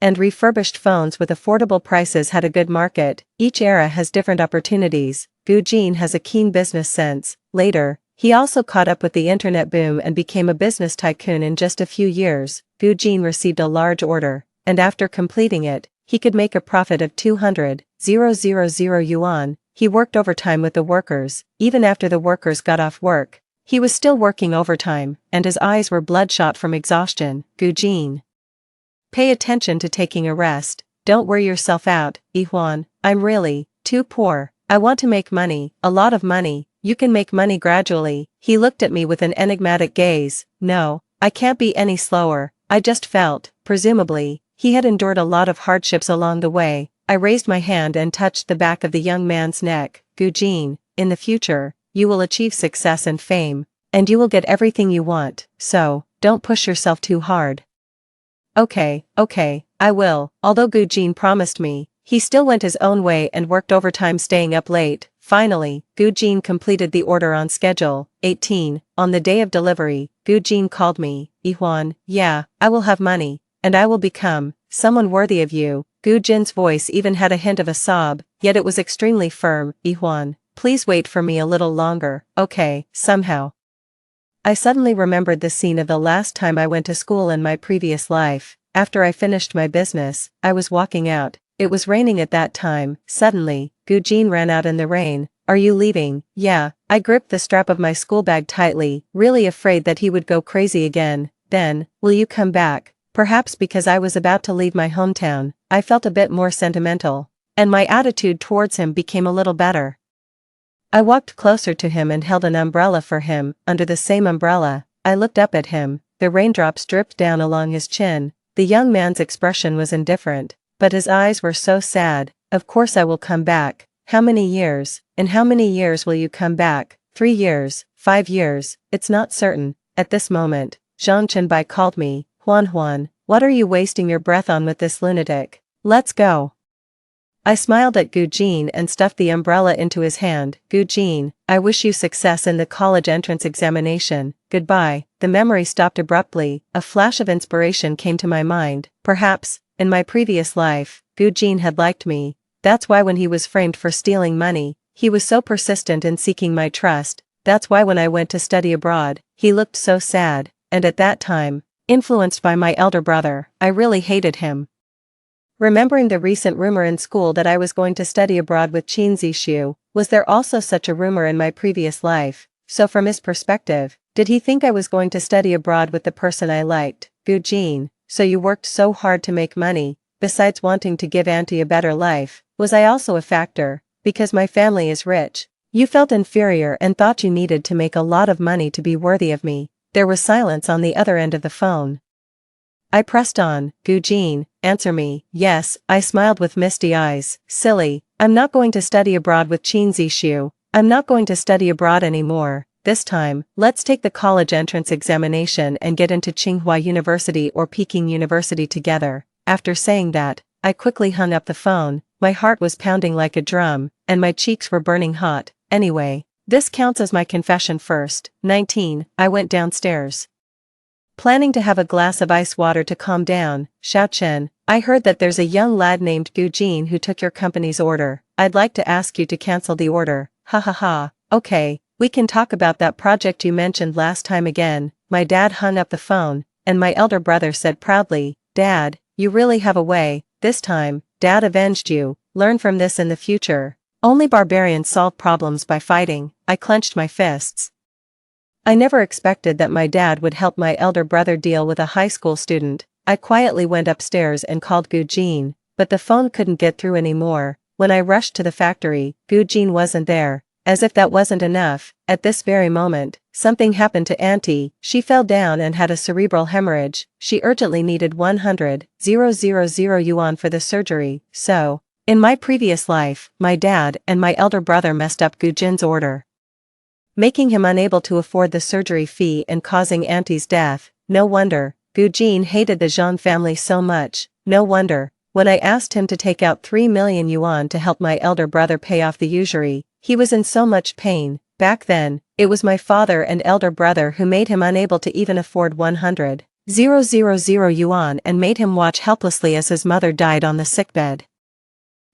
and refurbished phones with affordable prices had a good market. Each era has different opportunities. Gujin has a keen business sense. Later, he also caught up with the internet boom and became a business tycoon in just a few years. Gujin received a large order, and after completing it, he could make a profit of 200,000 yuan. He worked overtime with the workers. Even after the workers got off work, he was still working overtime, and his eyes were bloodshot from exhaustion. Gujin, pay attention to taking a rest. Don't wear yourself out, Yihuan. I'm really too poor. I want to make money, a lot of money. You can make money gradually. He looked at me with an enigmatic gaze. No, I can't be any slower. I just felt, presumably, he had endured a lot of hardships along the way. I raised my hand and touched the back of the young man's neck. Gujin, in the future, you will achieve success and fame, and you will get everything you want, so, don't push yourself too hard. Okay, I will. Although Gujin promised me, he still went his own way and worked overtime, staying up late. Finally, Gujin completed the order on schedule. 18. On the day of delivery, Gujin called me. Yihuan, yeah, I will have money, and I will become someone worthy of you. Gujin's voice even had a hint of a sob, yet it was extremely firm. Yihuan, please wait for me a little longer, okay? Somehow, I suddenly remembered the scene of the last time I went to school in my previous life. After I finished my business, I was walking out. It was raining at that time. Suddenly, Gujin ran out in the rain. Are you leaving? Yeah. I gripped the strap of my school bag tightly, really afraid that he would go crazy again. Then, will you come back? Perhaps because I was about to leave my hometown, I felt a bit more sentimental, and my attitude towards him became a little better. I walked closer to him and held an umbrella for him. Under the same umbrella, I looked up at him. The raindrops dripped down along his chin. The young man's expression was indifferent, but his eyes were so sad. Of course I will come back. How many years? In how many years will you come back? 3 years, 5 years, it's not certain. At this moment, Zhang Chenbai called me. Huan, what are you wasting your breath on with this lunatic? Let's go. I smiled at Gujin and stuffed the umbrella into his hand. Gujin, I wish you success in the college entrance examination. Goodbye. The memory stopped abruptly. A flash of inspiration came to my mind. Perhaps, in my previous life, Gujin had liked me. That's why when he was framed for stealing money, he was so persistent in seeking my trust. That's why when I went to study abroad, he looked so sad, and at that time, influenced by my elder brother, I really hated him. Remembering the recent rumor in school that I was going to study abroad with Qin Zishu, was there also such a rumor in my previous life? So from his perspective, did he think I was going to study abroad with the person I liked? Gujin, so you worked so hard to make money, besides wanting to give Auntie a better life. Was I also a factor? Because my family is rich. You felt inferior and thought you needed to make a lot of money to be worthy of me. There was silence on the other end of the phone. I pressed on. Gujin, answer me. Yes, I smiled with misty eyes. Silly, I'm not going to study abroad with Qin Zishu. I'm not going to study abroad anymore. This time, let's take the college entrance examination and get into Tsinghua University or Peking University together. After saying that, I quickly hung up the phone. My heart was pounding like a drum, and my cheeks were burning hot. Anyway, this counts as my confession first. 19. I went downstairs, planning to have a glass of ice water to calm down. Xiaochen, I heard that there's a young lad named Gujin who took your company's order. I'd like to ask you to cancel the order. Ha ha ha. Okay, we can talk about that project you mentioned last time again. My dad hung up the phone, and my elder brother said proudly, Dad, you really have a way. This time, Dad avenged you. Learn from this in the future. Only barbarians solve problems by fighting. I clenched my fists. I never expected that my dad would help my elder brother deal with a high school student. I quietly went upstairs and called Gujin, but the phone couldn't get through anymore. When I rushed to the factory, Gujin wasn't there. As if that wasn't enough, at this very moment, something happened to Auntie. She fell down and had a cerebral hemorrhage. She urgently needed 100,000 yuan for the surgery, so, in my previous life, my dad and my elder brother messed up Gu Jin's order, making him unable to afford the surgery fee and causing Auntie's death. No wonder Gu Jin hated the Zhang family so much. No wonder, when I asked him to take out 3 million yuan to help my elder brother pay off the usury, he was in so much pain. Back then, it was my father and elder brother who made him unable to even afford 100,000 yuan and made him watch helplessly as his mother died on the sickbed.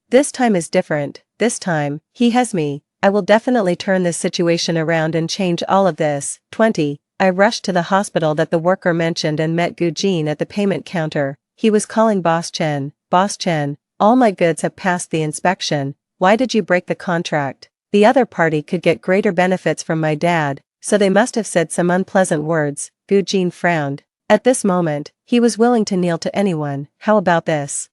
This time is different. This time, he has me. I will definitely turn this situation around and change all of this. 20. I rushed to the hospital that the worker mentioned and met Gu Jin at the payment counter. He was calling Boss Chen. Boss Chen, all my goods have passed the inspection. Why did you break the contract? The other party could get greater benefits from my dad, so they must have said some unpleasant words. Gu Jin frowned. At this moment, he was willing to kneel to anyone. How about this?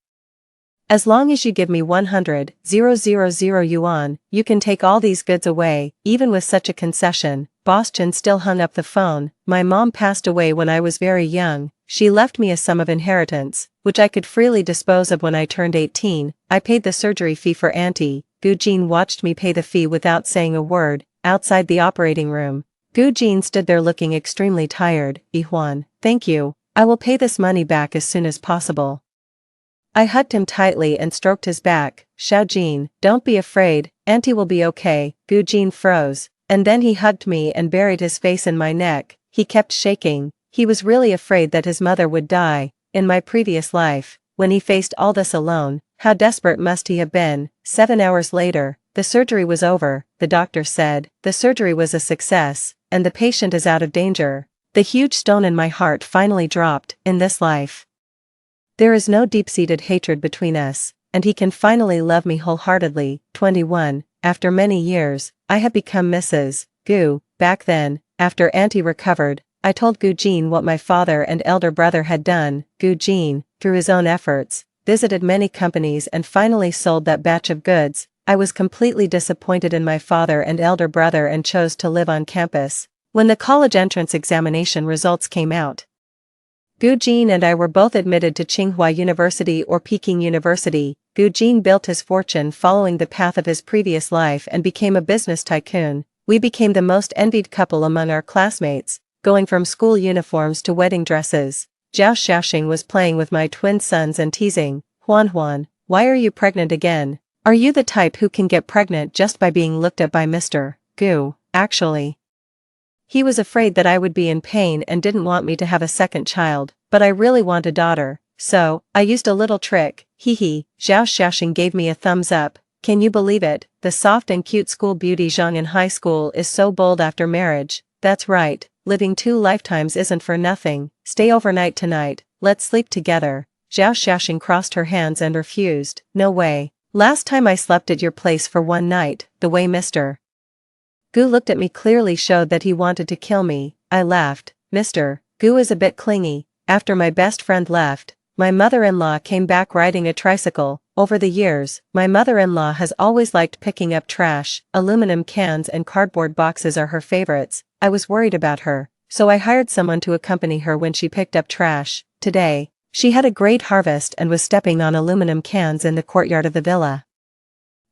As long as you give me 100,000 yuan, you can take all these goods away. Even with such a concession, Boss Chen still hung up the phone. My mom passed away when I was very young. She left me a sum of inheritance, which I could freely dispose of when I turned 18. I paid the surgery fee for Auntie. Gu Jin watched me pay the fee without saying a word. Outside the operating room, Gu Jin stood there looking extremely tired. Yihuan, thank you. I will pay this money back as soon as possible. I hugged him tightly and stroked his back. Xiao Jin, don't be afraid, Auntie will be okay. Gu Jin froze, and then he hugged me and buried his face in my neck. He kept shaking. He was really afraid that his mother would die. In my previous life, when he faced all this alone, how desperate must he have been. 7 hours later, the surgery was over. The doctor said, the surgery was a success, and the patient is out of danger. The huge stone in my heart finally dropped. In this life, there is no deep-seated hatred between us, and he can finally love me wholeheartedly. 21. After many years, I have become Mrs. Gu. Back then, after Auntie recovered, I told Gu Jin what my father and elder brother had done. Gu Jin, through his own efforts, visited many companies and finally sold that batch of goods. I was completely disappointed in my father and elder brother and chose to live on campus. When the college entrance examination results came out, Gu Jin and I were both admitted to Tsinghua University or Peking University. Gu Jin built his fortune following the path of his previous life and became a business tycoon. We became the most envied couple among our classmates, going from school uniforms to wedding dresses. Zhao Xiaoxing was playing with my twin sons and teasing, Huan Huan, why are you pregnant again? Are you the type who can get pregnant just by being looked at by Mr. Gu? Actually, he was afraid that I would be in pain and didn't want me to have a second child, but I really want a daughter, so I used a little trick. Hee. Zhao Xiaoxing gave me a thumbs up. Can you believe it? The soft and cute school beauty Zhang in high school is so bold after marriage. That's right, living 2 lifetimes isn't for nothing. Stay overnight tonight, let's sleep together. Zhao Xiaoxing crossed her hands and refused. No way. Last time I slept at your place for 1 night, the way Mr. Gu looked at me clearly showed that he wanted to kill me. I laughed. Mr. Gu is a bit clingy. After my best friend left, my mother-in-law came back riding a tricycle. Over the years, my mother-in-law has always liked picking up trash. Aluminum cans and cardboard boxes are her favorites. I was worried about her, so I hired someone to accompany her when she picked up trash. Today, she had a great harvest and was stepping on aluminum cans in the courtyard of the villa.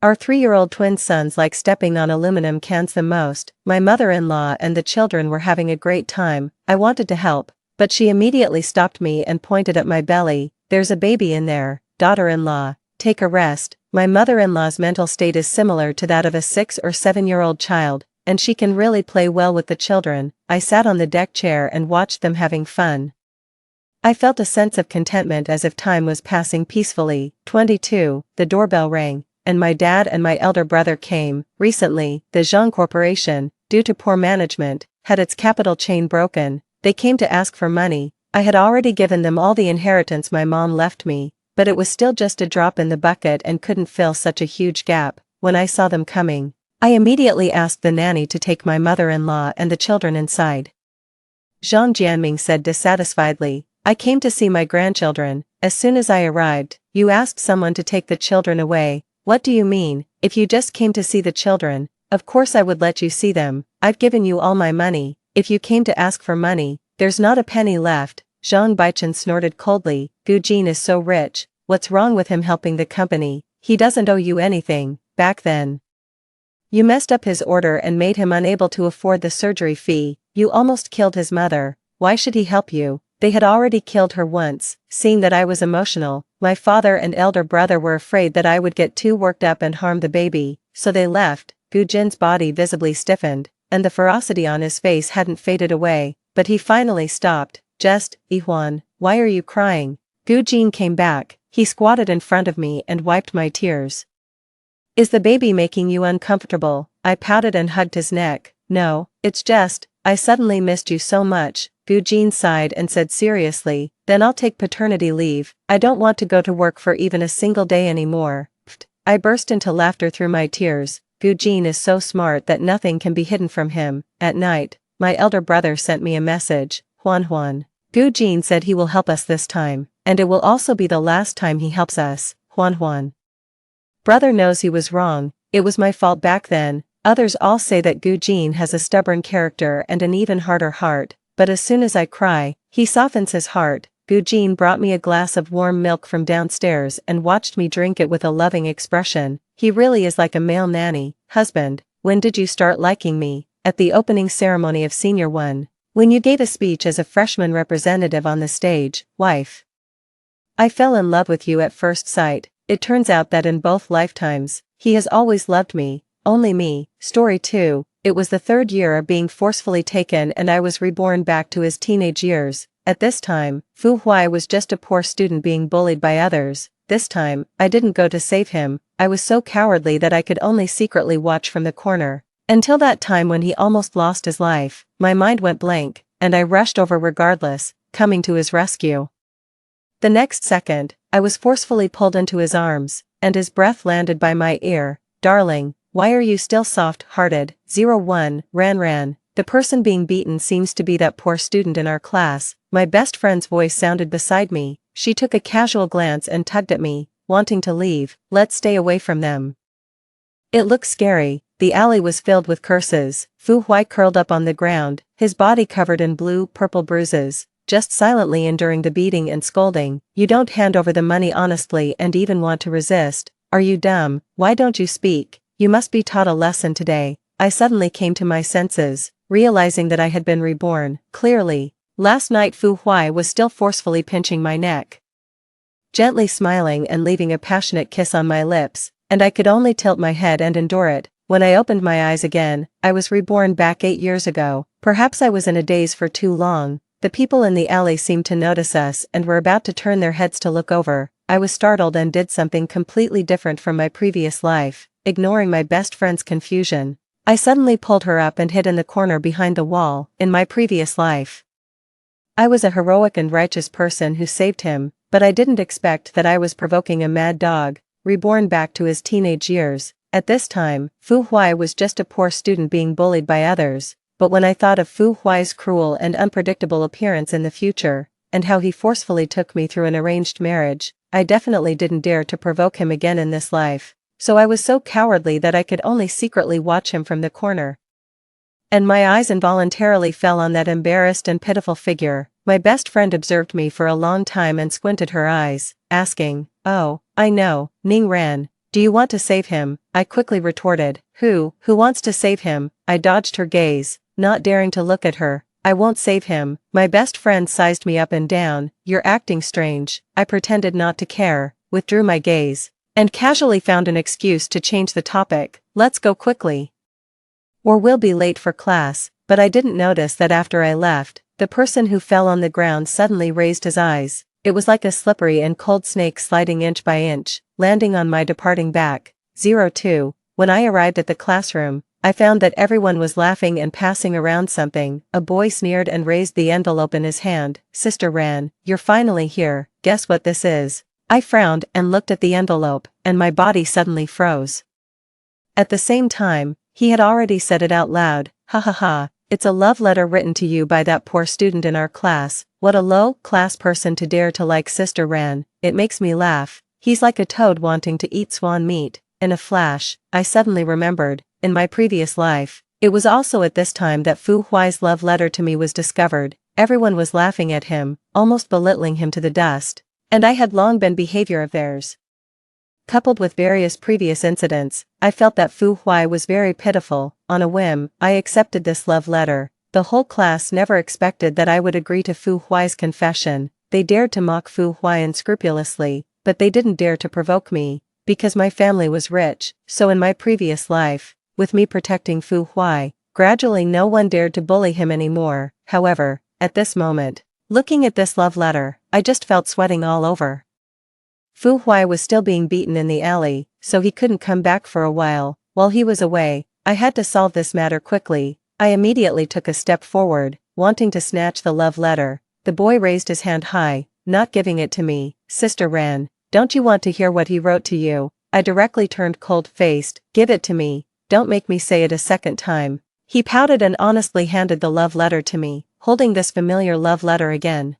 Our 3-year-old twin sons like stepping on aluminum cans the most. My mother-in-law and the children were having a great time. I wanted to help, but she immediately stopped me and pointed at my belly. There's a baby in there. Daughter-in-law, take a rest. My mother-in-law's mental state is similar to that of a 6 or 7-year-old child, and she can really play well with the children. I sat on the deck chair and watched them having fun. I felt a sense of contentment as if time was passing peacefully. 22. The doorbell rang, and my dad and my elder brother came. Recently, the Zhang Corporation, due to poor management, had its capital chain broken. They came to ask for money. I had already given them all the inheritance my mom left me, but it was still just a drop in the bucket and couldn't fill such a huge gap. When I saw them coming, I immediately asked the nanny to take my mother-in-law and the children inside. Zhang Jianming said dissatisfiedly, I came to see my grandchildren. As soon as I arrived, you asked someone to take the children away. What do you mean? If you just came to see the children, Of course I would let you see them, I've given you all my money, if you came to ask for money, there's not a penny left. Zhang Baichen snorted coldly, Gu Jin is so rich, what's wrong with him helping the company, he doesn't owe you anything, back then. You messed up his order and made him unable to afford the surgery fee, you almost killed his mother, why should he help you? They had already killed her once. Seeing that I was emotional, my father and elder brother were afraid that I would get too worked up and harm the baby, so they left. Gu Jin's body visibly stiffened, and the ferocity on his face hadn't faded away, but he finally stopped. Just, Yihuan, why are you crying? Gu Jin came back, he squatted in front of me and wiped my tears. Is the baby making you uncomfortable? I pouted and hugged his neck. No, it's just, I suddenly missed you so much. Gu Jin sighed and said seriously, then I'll take paternity leave, I don't want to go to work for even a single day anymore. I burst into laughter through my tears. Gu Jin is so smart that nothing can be hidden from him. At night, my elder brother sent me a message. Huan. Gu Jin said he will help us this time, and it will also be the last time he helps us. Huan. Brother knows he was wrong, it was my fault back then. Others all say that Gu Jin has a stubborn character and an even harder heart, but as soon as I cry, he softens his heart. Gu Jin brought me a glass of warm milk from downstairs and watched me drink it with a loving expression. He really is like a male nanny. Husband, when did you start liking me? At the opening ceremony of Senior 1. When you gave a speech as a freshman representative on the stage. Wife. I fell in love with you at first sight. It turns out that in both lifetimes, he has always loved me, only me. Story 2, it was the third year of being forcefully taken and I was reborn back to his teenage years. At this time, Fu Huai was just a poor student being bullied by others. This time, I didn't go to save him, I was so cowardly that I could only secretly watch from the corner. Until that time when he almost lost his life, my mind went blank, and I rushed over regardless, coming to his rescue. The next second, I was forcefully pulled into his arms, and his breath landed by my ear. Darling, why are you still soft-hearted? 01, Ran. The person being beaten seems to be that poor student in our class. My best friend's voice sounded beside me. She took a casual glance and tugged at me, wanting to leave. Let's stay away from them. It looked scary. The alley was filled with curses. Fu Huai curled up on the ground, his body covered in blue-purple bruises, just silently enduring the beating and scolding. You don't hand over the money honestly and even want to resist. Are you dumb? Why don't you speak? You must be taught a lesson today. I suddenly came to my senses, realizing that I had been reborn. Clearly, last night Fu Huai was still forcefully pinching my neck, gently smiling and leaving a passionate kiss on my lips, and I could only tilt my head and endure it. When I opened my eyes again, I was reborn back 8 years ago. Perhaps I was in a daze for too long. The people in the alley seemed to notice us and were about to turn their heads to look over. I was startled and did something completely different from my previous life. Ignoring my best friend's confusion, I suddenly pulled her up and hid in the corner behind the wall. In my previous life, I was a heroic and righteous person who saved him, but I didn't expect that I was provoking a mad dog, reborn back to his teenage years. At this time, Fu Huai was just a poor student being bullied by others, but when I thought of Fu Huai's cruel and unpredictable appearance in the future, and how he forcefully took me through an arranged marriage, I definitely didn't dare to provoke him again in this life, so I was so cowardly that I could only secretly watch him from the corner. And my eyes involuntarily fell on that embarrassed and pitiful figure. My best friend observed me for a long time and squinted her eyes, asking, "Oh, I know, Ning Ran. Do you want to save him?" I quickly retorted, Who wants to save him? I dodged her gaze, not daring to look at her. I won't save him. My best friend sized me up and down. You're acting strange. I pretended not to care, withdrew my gaze, and casually found an excuse to change the topic. Let's go quickly, or we'll be late for class. But I didn't notice that after I left, the person who fell on the ground suddenly raised his eyes. It was like a slippery and cold snake sliding inch by inch, landing on my departing back. 02. When I arrived at the classroom, I found that everyone was laughing and passing around something. A boy sneered and raised the envelope in his hand. Sister Ran, you're finally here. Guess what this is? I frowned and looked at the envelope, and my body suddenly froze. At the same time, he had already said it out loud. Ha ha ha. It's a love letter written to you by that poor student in our class. What a low-class person to dare to like Sister Ran. It makes me laugh. He's like a toad wanting to eat swan meat. In a flash, I suddenly remembered, in my previous life, it was also at this time that Fu Huai's love letter to me was discovered. Everyone was laughing at him, almost belittling him to the dust. And I had long been behavior of theirs. Coupled with various previous incidents, I felt that Fu Huai was very pitiful. On a whim, I accepted this love letter. The whole class never expected that I would agree to Fu Huai's confession. They dared to mock Fu Huai unscrupulously, but they didn't dare to provoke me, because my family was rich. So in my previous life, with me protecting Fu Huai, gradually no one dared to bully him anymore. However, at this moment, looking at this love letter, I just felt sweating all over. Fu Huai was still being beaten in the alley, so he couldn't come back for a while. While he was away, I had to solve this matter quickly. I immediately took a step forward, wanting to snatch the love letter. The boy raised his hand high, not giving it to me. Sister Ran, don't you want to hear what he wrote to you? I directly turned cold-faced. Give it to me. Don't make me say it a second time. He pouted and honestly handed the love letter to me, holding this familiar love letter again.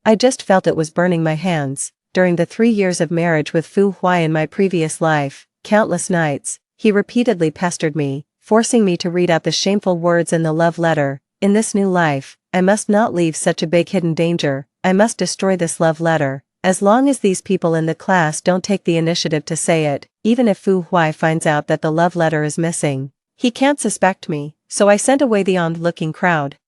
I just felt it was burning my hands. During the 3 years of marriage with Fu Huai in my previous life, countless nights, he repeatedly pestered me, forcing me to read out the shameful words in the love letter. In this new life, I must not leave such a big hidden danger. I must destroy this love letter. As long as these people in the class don't take the initiative to say it, even if Fu Huai finds out that the love letter is missing, he can't suspect me, so I sent away the onlooking crowd.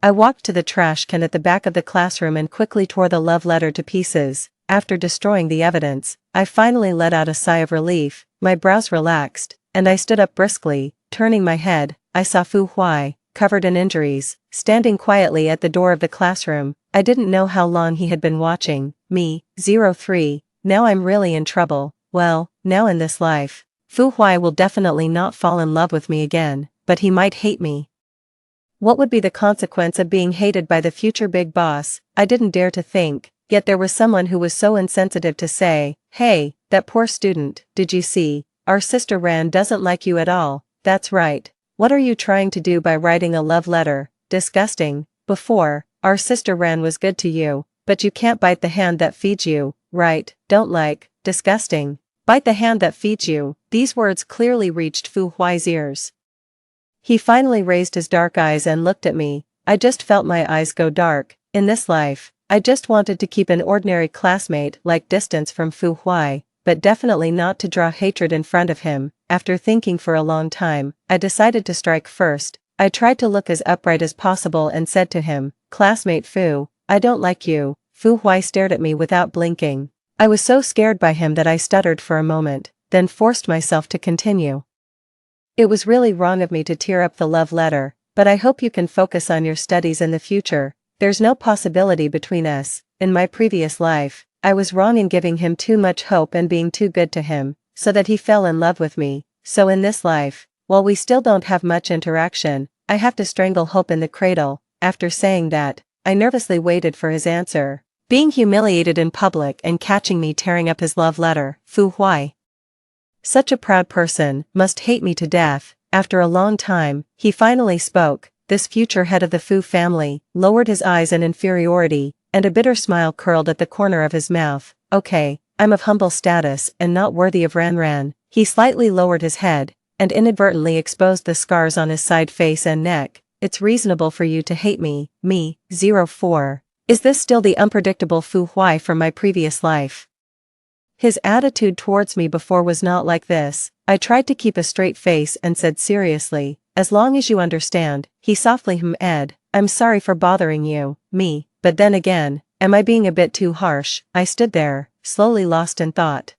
I walked to the trash can at the back of the classroom and quickly tore the love letter to pieces. After destroying the evidence, I finally let out a sigh of relief. My brows relaxed, and I stood up briskly. Turning my head, I saw Fu Huai, covered in injuries, standing quietly at the door of the classroom. I didn't know how long he had been watching me. 03. Now I'm really in trouble. Well, now in this life, Fu Huai will definitely not fall in love with me again, but he might hate me. What would be the consequence of being hated by the future big boss? I didn't dare to think. Yet there was someone who was so insensitive to say, "Hey, that poor student, did you see? Our sister Ran doesn't like you at all." That's right. What are you trying to do by writing a love letter? Disgusting. Before, our sister Ran was good to you, but you can't bite the hand that feeds you, right? Don't like. Disgusting. Bite the hand that feeds you. These words clearly reached Fu Huai's ears. He finally raised his dark eyes and looked at me. I just felt my eyes go dark. In this life, I just wanted to keep an ordinary classmate-like distance from Fu Huai, but definitely not to draw hatred in front of him. After thinking for a long time, I decided to strike first. I tried to look as upright as possible and said to him, "Classmate Fu, I don't like you." Fu Huai stared at me without blinking. I was so scared by him that I stuttered for a moment, then forced myself to continue. "It was really wrong of me to tear up the love letter, but I hope you can focus on your studies in the future. There's no possibility between us. In my previous life, I was wrong in giving him too much hope and being too good to him, so that he fell in love with me. So in this life, while we still don't have much interaction, I have to strangle hope in the cradle." After saying that, I nervously waited for his answer. Being humiliated in public and catching me tearing up his love letter, Fu Huai. Such a proud person, must hate me to death. After a long time, he finally spoke. This future head of the Fu family lowered his eyes in inferiority, and a bitter smile curled at the corner of his mouth. "Okay, I'm of humble status and not worthy of Ran. He slightly lowered his head, and inadvertently exposed the scars on his side face and neck. "It's reasonable for you to hate me, me, 04. Is this still the unpredictable Fu Huai from my previous life? His attitude towards me before was not like this. I tried to keep a straight face and said seriously, "As long as you understand." He softly hummed, "I'm sorry for bothering you, me, but then again, am I being a bit too harsh?" I stood there, slowly lost in thought.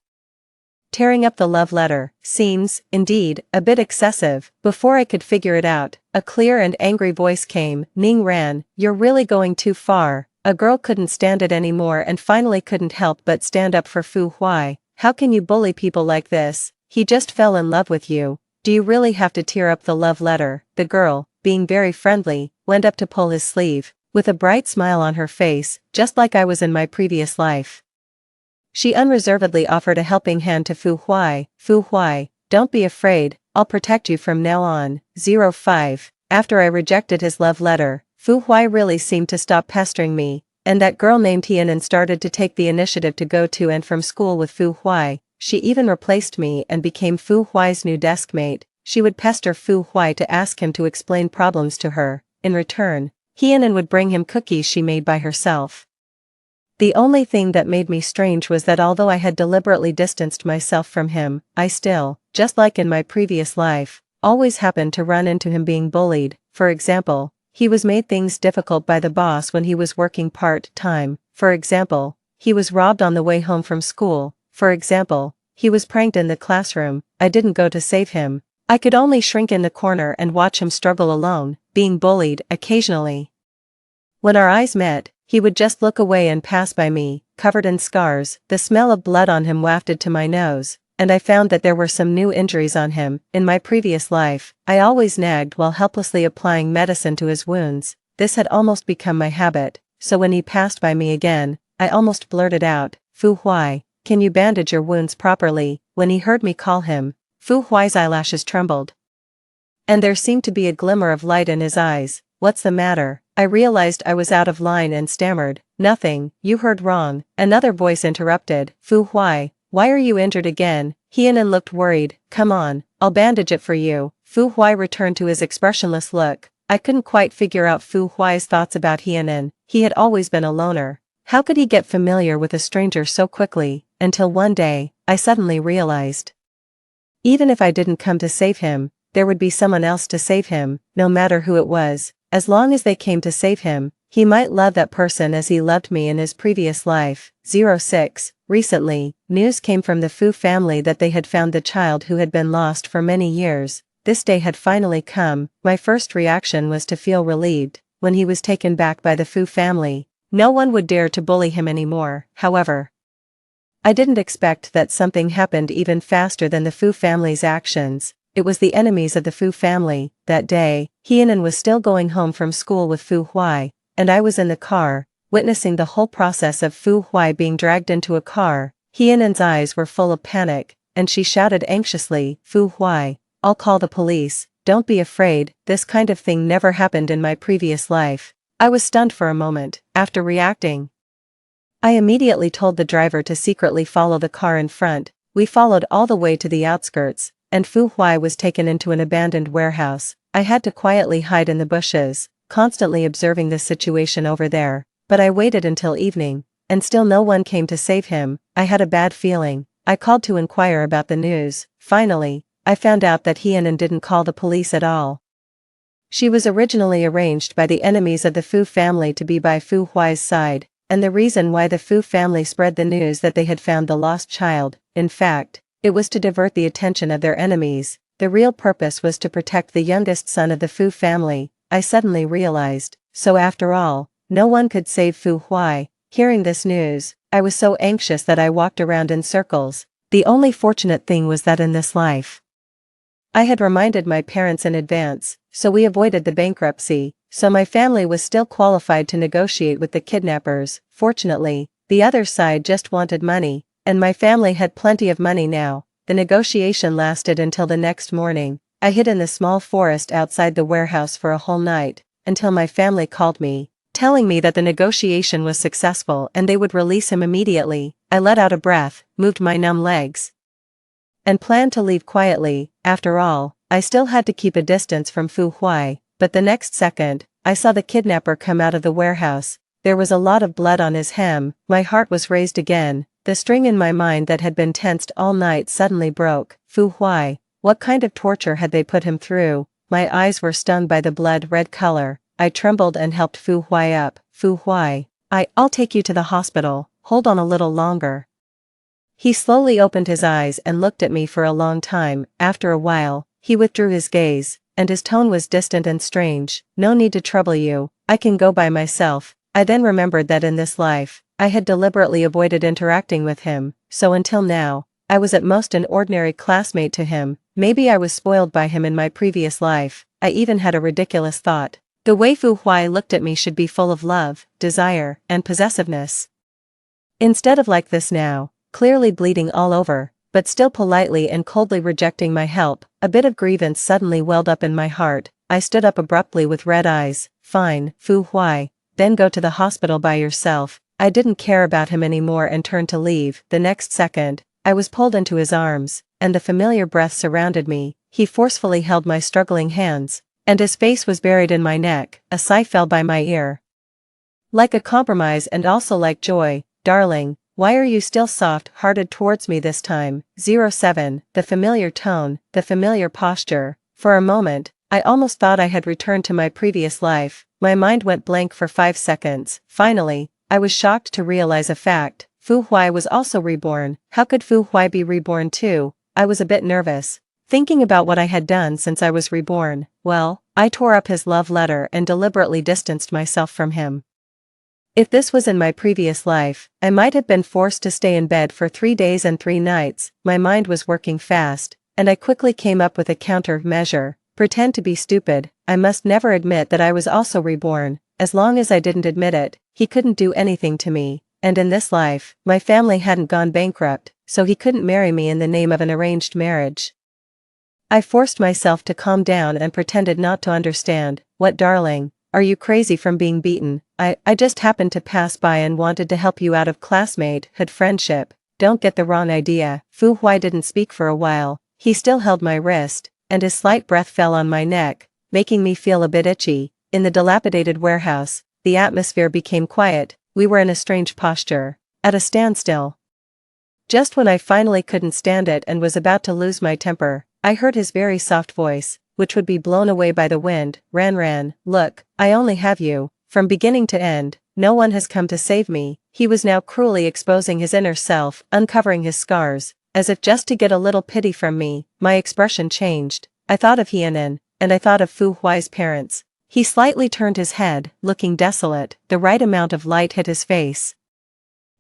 Tearing up the love letter seems, indeed, a bit excessive. Before I could figure it out, a clear and angry voice came, "Ning Ran, you're really going too far." A girl couldn't stand it anymore and finally couldn't help but stand up for Fu Huai. "How can you bully people like this? He just fell in love with you. Do you really have to tear up the love letter?" The girl, being very friendly, went up to pull his sleeve, with a bright smile on her face, just like I was in my previous life. She unreservedly offered a helping hand to Fu Huai. "Fu Huai, don't be afraid, I'll protect you from now on." 05. After I rejected his love letter, Fu Huai really seemed to stop pestering me, and that girl named Tian started to take the initiative to go to and from school with Fu Huai. she even replaced me and became Fu Huai's new deskmate. She would pester Fu Huai to ask him to explain problems to her. In return, Hyenan would bring him cookies she made by herself. The only thing that made me strange was that although I had deliberately distanced myself from him, I still, just like in my previous life, always happened to run into him being bullied. For example, he was made things difficult by the boss when he was working part-time. For example, he was robbed on the way home from school. For example, he was pranked in the classroom. I didn't go to save him. I could only shrink in the corner and watch him struggle alone, being bullied occasionally. When our eyes met, he would just look away and pass by me, covered in scars. The smell of blood on him wafted to my nose, and I found that there were some new injuries on him. In my previous life, I always nagged while helplessly applying medicine to his wounds. This had almost become my habit, so when he passed by me again, I almost blurted out, "Fu Huai, can you bandage your wounds properly?" When he heard me call him, Fu Huai's eyelashes trembled, and there seemed to be a glimmer of light in his eyes. "What's the matter?" I realized I was out of line and stammered, "Nothing, you heard wrong." Another voice interrupted, "Fu Huai, why are you injured again?" Hyenan looked worried. "Come on, I'll bandage it for you." Fu Huai returned to his expressionless look. I couldn't quite figure out Fu Huai's thoughts about Hyenan. He had always been a loner. How could he get familiar with a stranger so quickly? Until one day, I suddenly realized, even if I didn't come to save him, there would be someone else to save him, no matter who it was. As long as they came to save him, he might love that person as he loved me in his previous life. 06. Recently, news came from the Fu family that they had found the child who had been lost for many years. This day had finally come. My first reaction was to feel relieved. When he was taken back by the Fu family, no one would dare to bully him anymore. However, I didn't expect that something happened even faster than the Fu family's actions. It was the enemies of the Fu family. That day, Hyenan was still going home from school with Fu Huai, and I was in the car, witnessing the whole process of Fu Huai being dragged into a car. Hyenan's eyes were full of panic, and she shouted anxiously, "Fu Huai, I'll call the police. Don't be afraid, this kind of thing never happened in my previous life." I was stunned for a moment. After reacting, I immediately told the driver to secretly follow the car in front. We followed all the way to the outskirts, and Fu Huai was taken into an abandoned warehouse. I had to quietly hide in the bushes, constantly observing the situation over there, but I waited until evening, and still no one came to save him. I had a bad feeling. I called to inquire about the news. Finally, I found out that Hyenan didn't call the police at all. She was originally arranged by the enemies of the Fu family to be by Fu Huai's side, and the reason why the Fu family spread the news that they had found the lost child, in fact, it was to divert the attention of their enemies. The real purpose was to protect the youngest son of the Fu family. I suddenly realized, so after all, no one could save Fu Huai. Hearing this news, I was so anxious that I walked around in circles. The only fortunate thing was that in this life, I had reminded my parents in advance, so we avoided the bankruptcy, so my family was still qualified to negotiate with the kidnappers. Fortunately, the other side just wanted money, and my family had plenty of money now. The negotiation lasted until the next morning. I hid in the small forest outside the warehouse for a whole night, until my family called me, telling me that the negotiation was successful and they would release him immediately. I let out a breath, moved my numb legs, and planned to leave quietly. After all, I still had to keep a distance from Fu Huai, but the next second, I saw the kidnapper come out of the warehouse. There was a lot of blood on his hem. My heart was raised again. The string in my mind that had been tensed all night suddenly broke. Fu Huai, what kind of torture had they put him through? My eyes were stung by the blood-red color. I trembled and helped Fu Huai up. "Fu Huai, I'll take you to the hospital. Hold on a little longer." He slowly opened his eyes and looked at me for a long time. After a while, he withdrew his gaze, and his tone was distant and strange. "No need to trouble you. I can go by myself." I then remembered that in this life, I had deliberately avoided interacting with him, so until now, I was at most an ordinary classmate to him. Maybe I was spoiled by him in my previous life. I even had a ridiculous thought. The way Fu Huai looked at me should be full of love, desire, and possessiveness. Instead of like this now, clearly bleeding all over, but still politely and coldly rejecting my help, a bit of grievance suddenly welled up in my heart. I stood up abruptly with red eyes. "Fine, Fu Huai, then go to the hospital by yourself." I didn't care about him anymore and turned to leave. The next second, I was pulled into his arms, and the familiar breath surrounded me. He forcefully held my struggling hands, and his face was buried in my neck. A sigh fell by my ear. Like a compromise and also like joy. Darling, why are you still soft-hearted towards me this time? 07. The familiar tone, the familiar posture. For a moment, I almost thought I had returned to my previous life. My mind went blank for 5 seconds. Finally, I was shocked to realize a fact. Fu Huai was also reborn. How could Fu Huai be reborn too? I was a bit nervous, thinking about what I had done since I was reborn. Well, I tore up his love letter and deliberately distanced myself from him. If this was in my previous life, I might have been forced to stay in bed for 3 days and 3 nights. My mind was working fast, and I quickly came up with a countermeasure. Pretend to be stupid. I must never admit that I was also reborn. As long as I didn't admit it, he couldn't do anything to me. And in this life, my family hadn't gone bankrupt, so he couldn't marry me in the name of an arranged marriage. I forced myself to calm down and pretended not to understand. What, darling? Are you crazy from being beaten? I just happened to pass by and wanted to help you out of classmate-hood friendship. Don't get the wrong idea. Fu Huai didn't speak for a while. He still held my wrist, and his slight breath fell on my neck, making me feel a bit itchy. In the dilapidated warehouse, the atmosphere became quiet. We were in a strange posture, at a standstill. Just when I finally couldn't stand it and was about to lose my temper, I heard his very soft voice, which would be blown away by the wind. Ran, look, I only have you. From beginning to end, no one has come to save me. He was now cruelly exposing his inner self, uncovering his scars, as if just to get a little pity from me. My expression changed. I thought of Hienan, and I thought of Fu Huai's parents. He slightly turned his head, looking desolate. The right amount of light hit his face.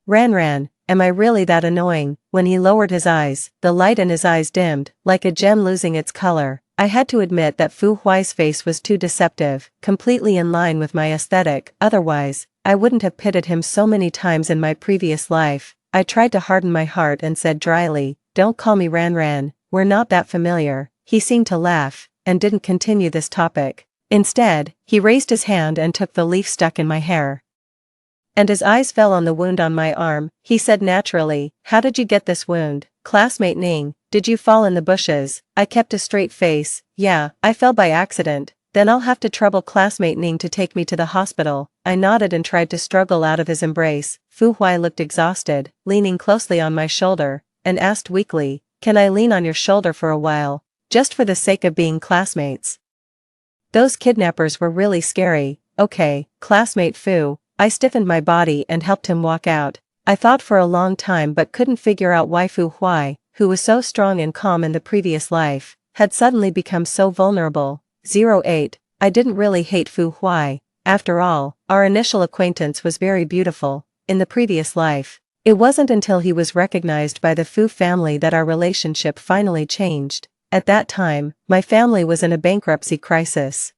Ran, am I really that annoying? When he lowered his eyes, the light in his eyes dimmed, like a gem losing its color. I had to admit that Fu Huai's face was too deceptive, completely in line with my aesthetic. Otherwise, I wouldn't have pitted him so many times in my previous life. I tried to harden my heart and said dryly, don't call me Ran, we're not that familiar. He seemed to laugh, and didn't continue this topic. Instead, he raised his hand and took the leaf stuck in my hair. And his eyes fell on the wound on my arm. He said naturally, how did you get this wound? Classmate Ning, did you fall in the bushes? I kept a straight face. Yeah, I fell by accident. Then I'll have to trouble classmate Ning to take me to the hospital. I nodded and tried to struggle out of his embrace. Fu Huai looked exhausted, leaning closely on my shoulder, and asked weakly, can I lean on your shoulder for a while? Just for the sake of being classmates. Those kidnappers were really scary. Okay, classmate Fu. I stiffened my body and helped him walk out. I thought for a long time but couldn't figure out why Fu Huai, who was so strong and calm in the previous life, had suddenly become so vulnerable. 08. I didn't really hate Fu Huai. After all, our initial acquaintance was very beautiful. In the previous life, it wasn't until he was recognized by the Fu family that our relationship finally changed. At that time, my family was in a bankruptcy crisis.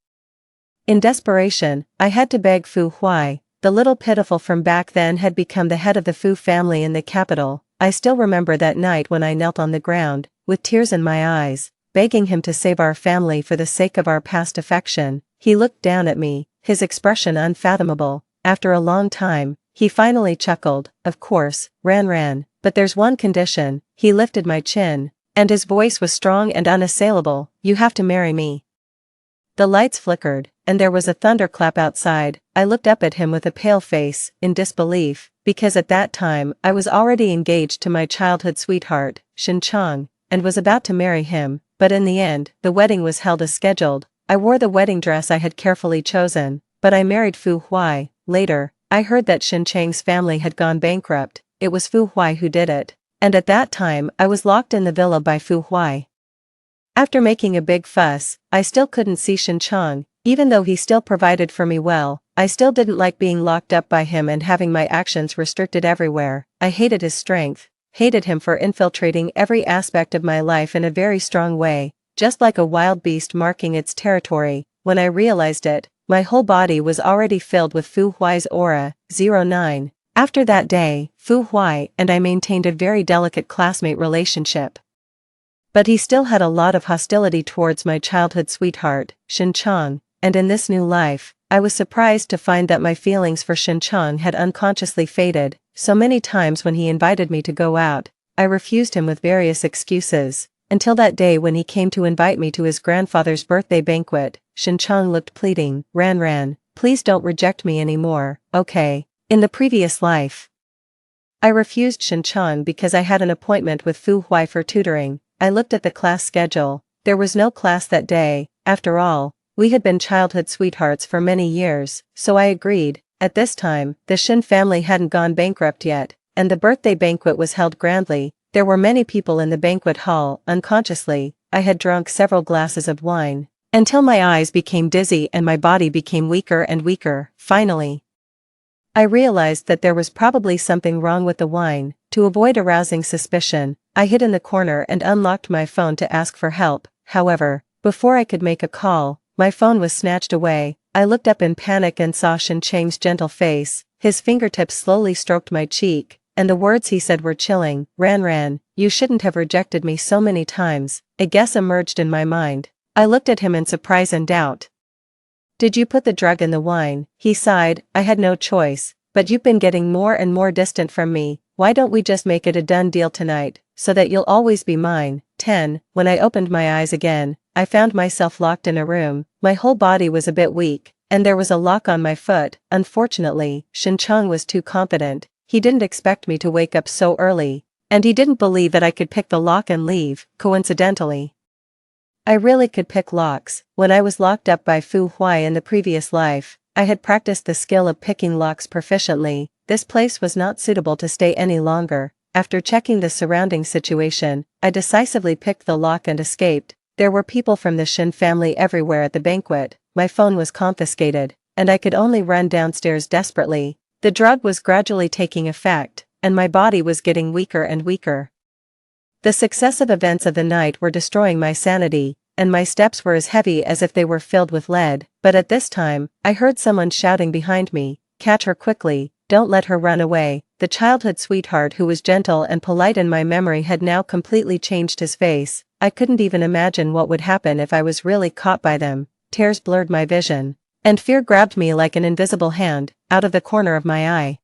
In desperation, I had to beg Fu Huai. The little pitiful from back then had become the head of the Fu family in the capital. I still remember that night when I knelt on the ground, with tears in my eyes, begging him to save our family for the sake of our past affection. He looked down at me, his expression unfathomable. After a long time, he finally chuckled. Of course, Ran, but there's one condition. He lifted my chin, and his voice was strong and unassailable. You have to marry me. The lights flickered, and there was a thunderclap outside. I looked up at him with a pale face, in disbelief, because at that time I was already engaged to my childhood sweetheart, Shin Chang, and was about to marry him, but in the end, the wedding was held as scheduled. I wore the wedding dress I had carefully chosen, but I married Fu Huai. Later, I heard that Shin Chang's family had gone bankrupt. It was Fu Huai who did it, and at that time I was locked in the villa by Fu Huai. After making a big fuss, I still couldn't see Shin Chang. Even though he still provided for me well, I still didn't like being locked up by him and having my actions restricted everywhere. I hated his strength, hated him for infiltrating every aspect of my life in a very strong way, just like a wild beast marking its territory. When I realized it, my whole body was already filled with Fu Huai's aura. 09. After that day, Fu Huai and I maintained a very delicate classmate relationship. But he still had a lot of hostility towards my childhood sweetheart, Shin Chang, and in this new life, I was surprised to find that my feelings for Shin Chang had unconsciously faded. So many times when he invited me to go out, I refused him with various excuses, until that day when he came to invite me to his grandfather's birthday banquet. Shinchang looked pleading. Ran, please don't reject me anymore, okay? In the previous life, I refused Shinchang because I had an appointment with Fu Huai for tutoring. I looked at the class schedule. There was no class that day. After all, we had been childhood sweethearts for many years, so I agreed. At this time, the Shin family hadn't gone bankrupt yet, and the birthday banquet was held grandly. There were many people in the banquet hall. Unconsciously, I had drunk several glasses of wine, until my eyes became dizzy and my body became weaker and weaker. Finally, I realized that there was probably something wrong with the wine. To avoid arousing suspicion, I hid in the corner and unlocked my phone to ask for help. However, before I could make a call, my phone was snatched away. I looked up in panic and saw Shinchang's gentle face. His fingertips slowly stroked my cheek, and the words he said were chilling. Ran, you shouldn't have rejected me so many times. A guess emerged in my mind. I looked at him in surprise and doubt. Did you put the drug in the wine? He sighed. I had no choice, but you've been getting more and more distant from me. Why don't we just make it a done deal tonight, so that you'll always be mine? 10. When I opened my eyes again, I found myself locked in a room. My whole body was a bit weak, and there was a lock on my foot. Unfortunately, Shinchang was too confident. He didn't expect me to wake up so early, and he didn't believe that I could pick the lock and leave. Coincidentally, I really could pick locks. When I was locked up by Fu Huai in the previous life, I had practiced the skill of picking locks proficiently. This place was not suitable to stay any longer. After checking the surrounding situation, I decisively picked the lock and escaped. There were people from the Shin family everywhere at the banquet. My phone was confiscated, and I could only run downstairs desperately. The drug was gradually taking effect, and my body was getting weaker and weaker. The successive events of the night were destroying my sanity, and my steps were as heavy as if they were filled with lead. But at this time, I heard someone shouting behind me, "Catch her quickly, don't let her run away." The childhood sweetheart who was gentle and polite in my memory had now completely changed his face. I couldn't even imagine what would happen if I was really caught by them. Tears blurred my vision, and fear grabbed me like an invisible hand, out of the corner of my eye.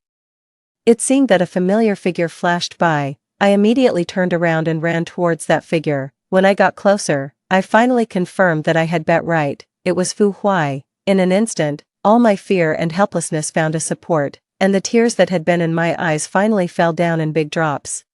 It seemed that a familiar figure flashed by. I immediately turned around and ran towards that figure. When I got closer, I finally confirmed that I had bet right. It was Fu Huai. In an instant, all my fear and helplessness found a support, and the tears that had been in my eyes finally fell down in big drops.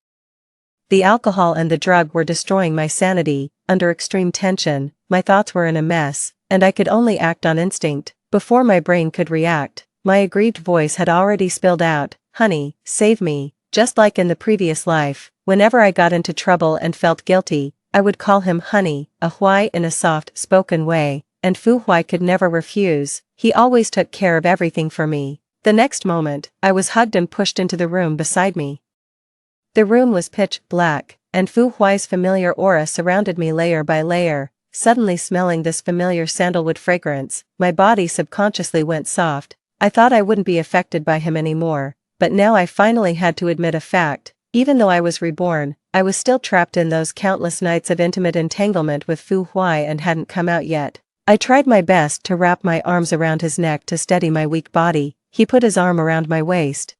The alcohol and the drug were destroying my sanity. Under extreme tension, my thoughts were in a mess, and I could only act on instinct. Before my brain could react, my aggrieved voice had already spilled out, "Honey, save me." Just like in the previous life, whenever I got into trouble and felt guilty, I would call him honey, a Huai in a soft-spoken way, and Fu Huai could never refuse. He always took care of everything for me. The next moment, I was hugged and pushed into the room beside me. The room was pitch black, and Fu Huai's familiar aura surrounded me layer by layer. Suddenly smelling this familiar sandalwood fragrance, my body subconsciously went soft. I thought I wouldn't be affected by him anymore. But now I finally had to admit a fact. Even though I was reborn, I was still trapped in those countless nights of intimate entanglement with Fu Huai and hadn't come out yet. I tried my best to wrap my arms around his neck to steady my weak body. He put his arm around my waist,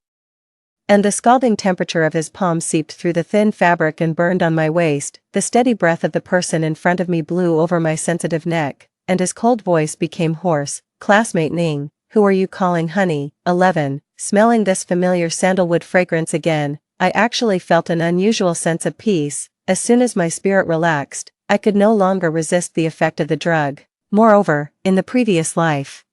and the scalding temperature of his palm seeped through the thin fabric and burned on my waist. The steady breath of the person in front of me blew over my sensitive neck, and his cold voice became hoarse. "Classmate Ning, who are you calling honey?" 11. Smelling this familiar sandalwood fragrance again, I actually felt an unusual sense of peace. As soon as my spirit relaxed, I could no longer resist the effect of the drug. Moreover, in the previous life,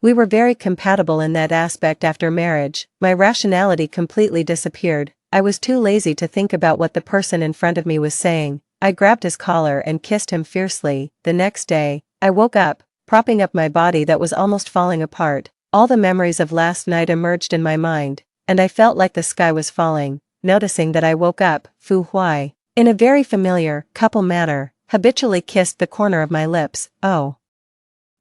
we were very compatible in that aspect. After marriage, my rationality completely disappeared. I was too lazy to think about what the person in front of me was saying. I grabbed his collar and kissed him fiercely. The next day, I woke up, propping up my body that was almost falling apart. All the memories of last night emerged in my mind, and I felt like the sky was falling. Noticing that I woke up, Fu Huai, in a very familiar, couple manner, habitually kissed the corner of my lips. Oh.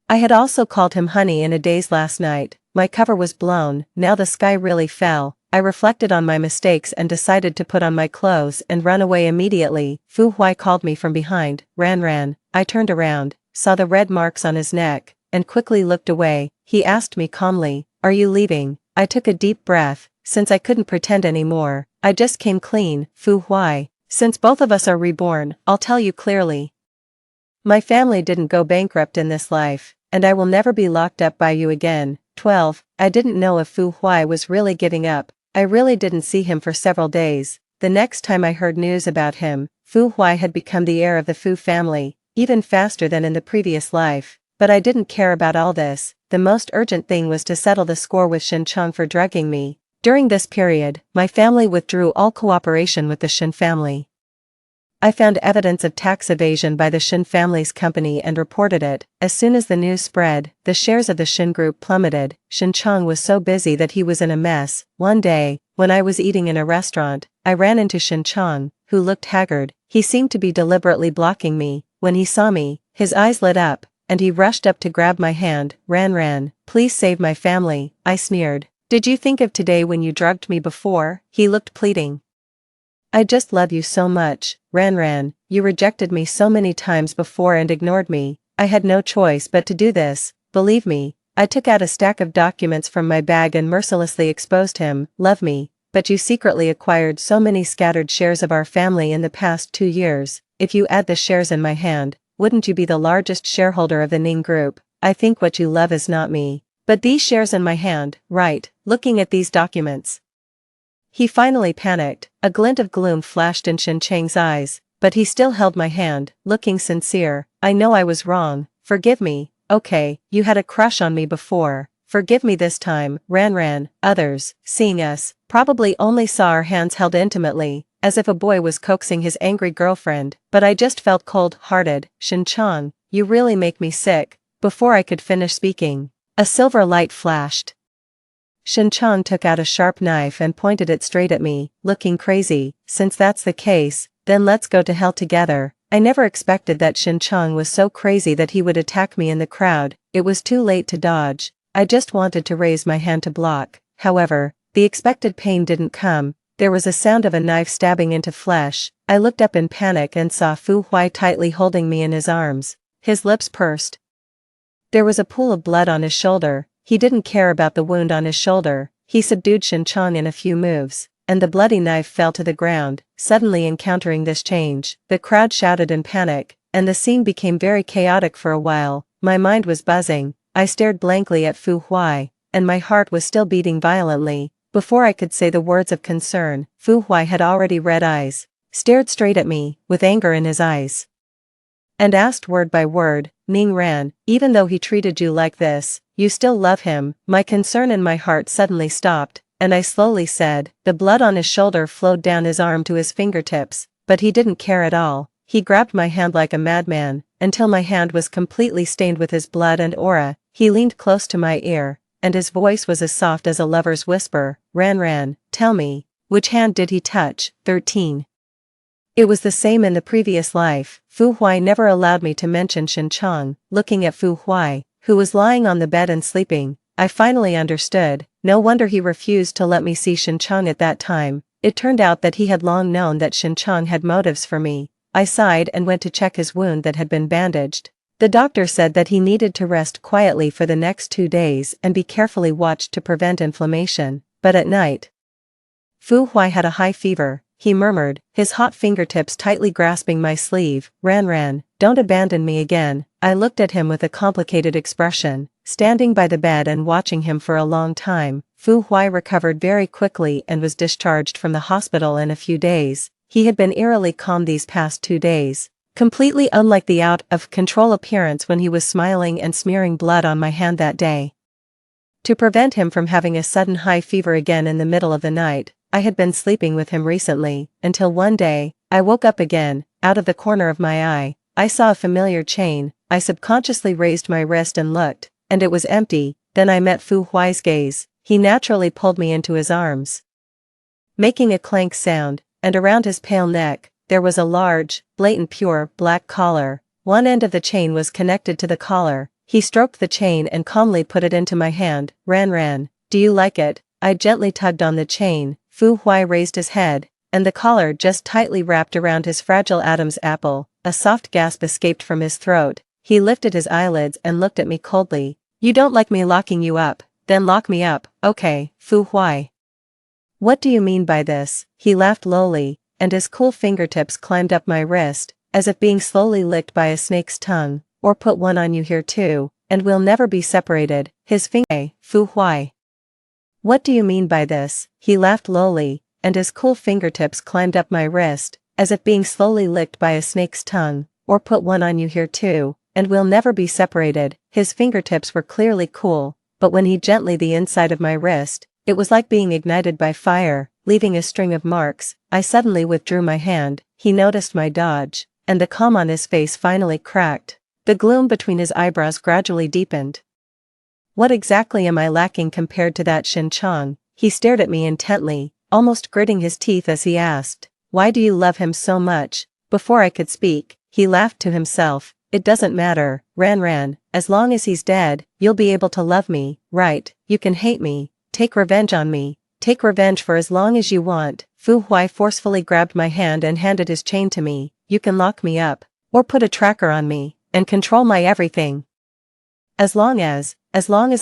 I had also called him honey in a daze last night. My cover was blown. Now the sky really fell. I reflected on my mistakes and decided to put on my clothes and run away immediately. Fu Huai called me from behind. Ran. I turned around, saw the red marks on his neck, and quickly looked away. He asked me calmly, "Are you leaving?" I took a deep breath. since I couldn't pretend anymore, I just came clean, Fu Huai. Since both of us are reborn, I'll tell you clearly. My family didn't go bankrupt in this life, and I will never be locked up by you again. 12. I didn't know if Fu Huai was really getting up. I really didn't see him for several days. The next time I heard news about him, Fu Huai had become the heir of the Fu family, even faster than in the previous life. But I didn't care about all this. The most urgent thing was to settle the score with Shin Chong for drugging me. During this period, my family withdrew all cooperation with the Shin family. I found evidence of tax evasion by the Shin family's company and reported it. As soon as the news spread, the shares of the Shin group plummeted. Shin Chong was so busy that he was in a mess. One day, when I was eating in a restaurant, I ran into Shin Chong, who looked haggard. He seemed to be deliberately blocking me. When he saw me, his eyes lit up, and he rushed up to grab my hand. Ran, please save my family, I sneered. Did you think of today when you drugged me before? He looked pleading. I just love you so much, Ran, you rejected me so many times before and ignored me. I had no choice but to do this, believe me. I took out a stack of documents from my bag and mercilessly exposed him. Love me, but you secretly acquired so many scattered shares of our family in the past 2 years. If you add the shares in my hand, wouldn't you be the largest shareholder of the Ning Group? I think what you love is not me, but these shares in my hand, right? Looking at these documents. He finally panicked. A glint of gloom flashed in Shin Chang's eyes, but he still held my hand, looking sincere. I know I was wrong. Forgive me. Okay, you had a crush on me before. Forgive me this time. Ran. Others, seeing us, probably only saw our hands held intimately, as if a boy was coaxing his angry girlfriend, but I just felt cold-hearted. Shin Chong, you really make me sick. Before I could finish speaking, a silver light flashed. Shin Chong took out a sharp knife and pointed it straight at me, looking crazy. Since that's the case, then let's go to hell together. I never expected that Shin Chong was so crazy that he would attack me in the crowd. It was too late to dodge. I just wanted to raise my hand to block. However, the expected pain didn't come. There was a sound of a knife stabbing into flesh. I looked up in panic and saw Fu Huai tightly holding me in his arms. His lips pursed. There was a pool of blood on his shoulder. He didn't care about the wound on his shoulder. He subdued Shin Chong in a few moves, and the bloody knife fell to the ground. Suddenly encountering this change, the crowd shouted in panic, and the scene became very chaotic for a while. My mind was buzzing. I stared blankly at Fu Huai, and my heart was still beating violently. Before I could say the words of concern, Fu Huai had already red eyes, stared straight at me, with anger in his eyes, and asked word by word, Ning Ran, even though he treated you like this, you still love him. My concern in my heart suddenly stopped, and I slowly said. The blood on his shoulder flowed down his arm to his fingertips, but he didn't care at all. He grabbed my hand like a madman, until my hand was completely stained with his blood and aura. He leaned close to my ear, and his voice was as soft as a lover's whisper. Ran, tell me, which hand did he touch? 13. It was the same in the previous life. Fu Huai never allowed me to mention Shin Chong. Looking at Fu Huai, who was lying on the bed and sleeping, I finally understood. No wonder he refused to let me see Shin Chong at that time. It turned out that he had long known that Shin Chong had motives for me. I sighed and went to check his wound that had been bandaged. The doctor said that he needed to rest quietly for the next 2 days and be carefully watched to prevent inflammation. But at night, Fu Huai had a high fever, he murmured, his hot fingertips tightly grasping my sleeve. Ran, don't abandon me again. I looked at him with a complicated expression, standing by the bed and watching him for a long time. Fu Huai recovered very quickly and was discharged from the hospital in a few days. He had been eerily calm these past 2 days, completely unlike the out-of-control appearance when he was smiling and smearing blood on my hand that day. To prevent him from having a sudden high fever again in the middle of the night, I had been sleeping with him recently, until one day, I woke up again. Out of the corner of my eye, I saw a familiar chain. I subconsciously raised my wrist and looked, and it was empty. Then I met Fu Huai's gaze. He naturally pulled me into his arms, making a clank sound, and around his pale neck, there was a large, blatant pure, black collar. One end of the chain was connected to the collar. He stroked the chain and calmly put it into my hand. Ran, do you like it? I gently tugged on the chain. Fu Huai raised his head, and the collar just tightly wrapped around his fragile Adam's apple. A soft gasp escaped from his throat. He lifted his eyelids and looked at me coldly. You don't like me locking you up? Then lock me up, okay, Fu Huai. What do you mean by this? He laughed lowly, and his cool fingertips climbed up my wrist, as if being slowly licked by a snake's tongue. Or put one on you here too, and we'll never be separated. His finger, Fu Huai. What do you mean by this? He laughed lowly, and his cool fingertips climbed up my wrist, as if being slowly licked by a snake's tongue. Or put one on you here too, and we'll never be separated. His fingertips were clearly cool, but when he gently the inside of my wrist, it was like being ignited by fire, leaving a string of marks. I suddenly withdrew my hand. He noticed my dodge, and the calm on his face finally cracked. The gloom between his eyebrows gradually deepened. What exactly am I lacking compared to that Shin Chong? He stared at me intently, almost gritting his teeth as he asked, "Why do you love him so much?" Before I could speak, he laughed to himself. "It doesn't matter, Ran. As long as he's dead, you'll be able to love me, right? You can hate me, take revenge on me, take revenge for as long as you want." Fu Huai forcefully grabbed my hand and handed his chain to me. "You can lock me up, or put a tracker on me, and control my everything. As long as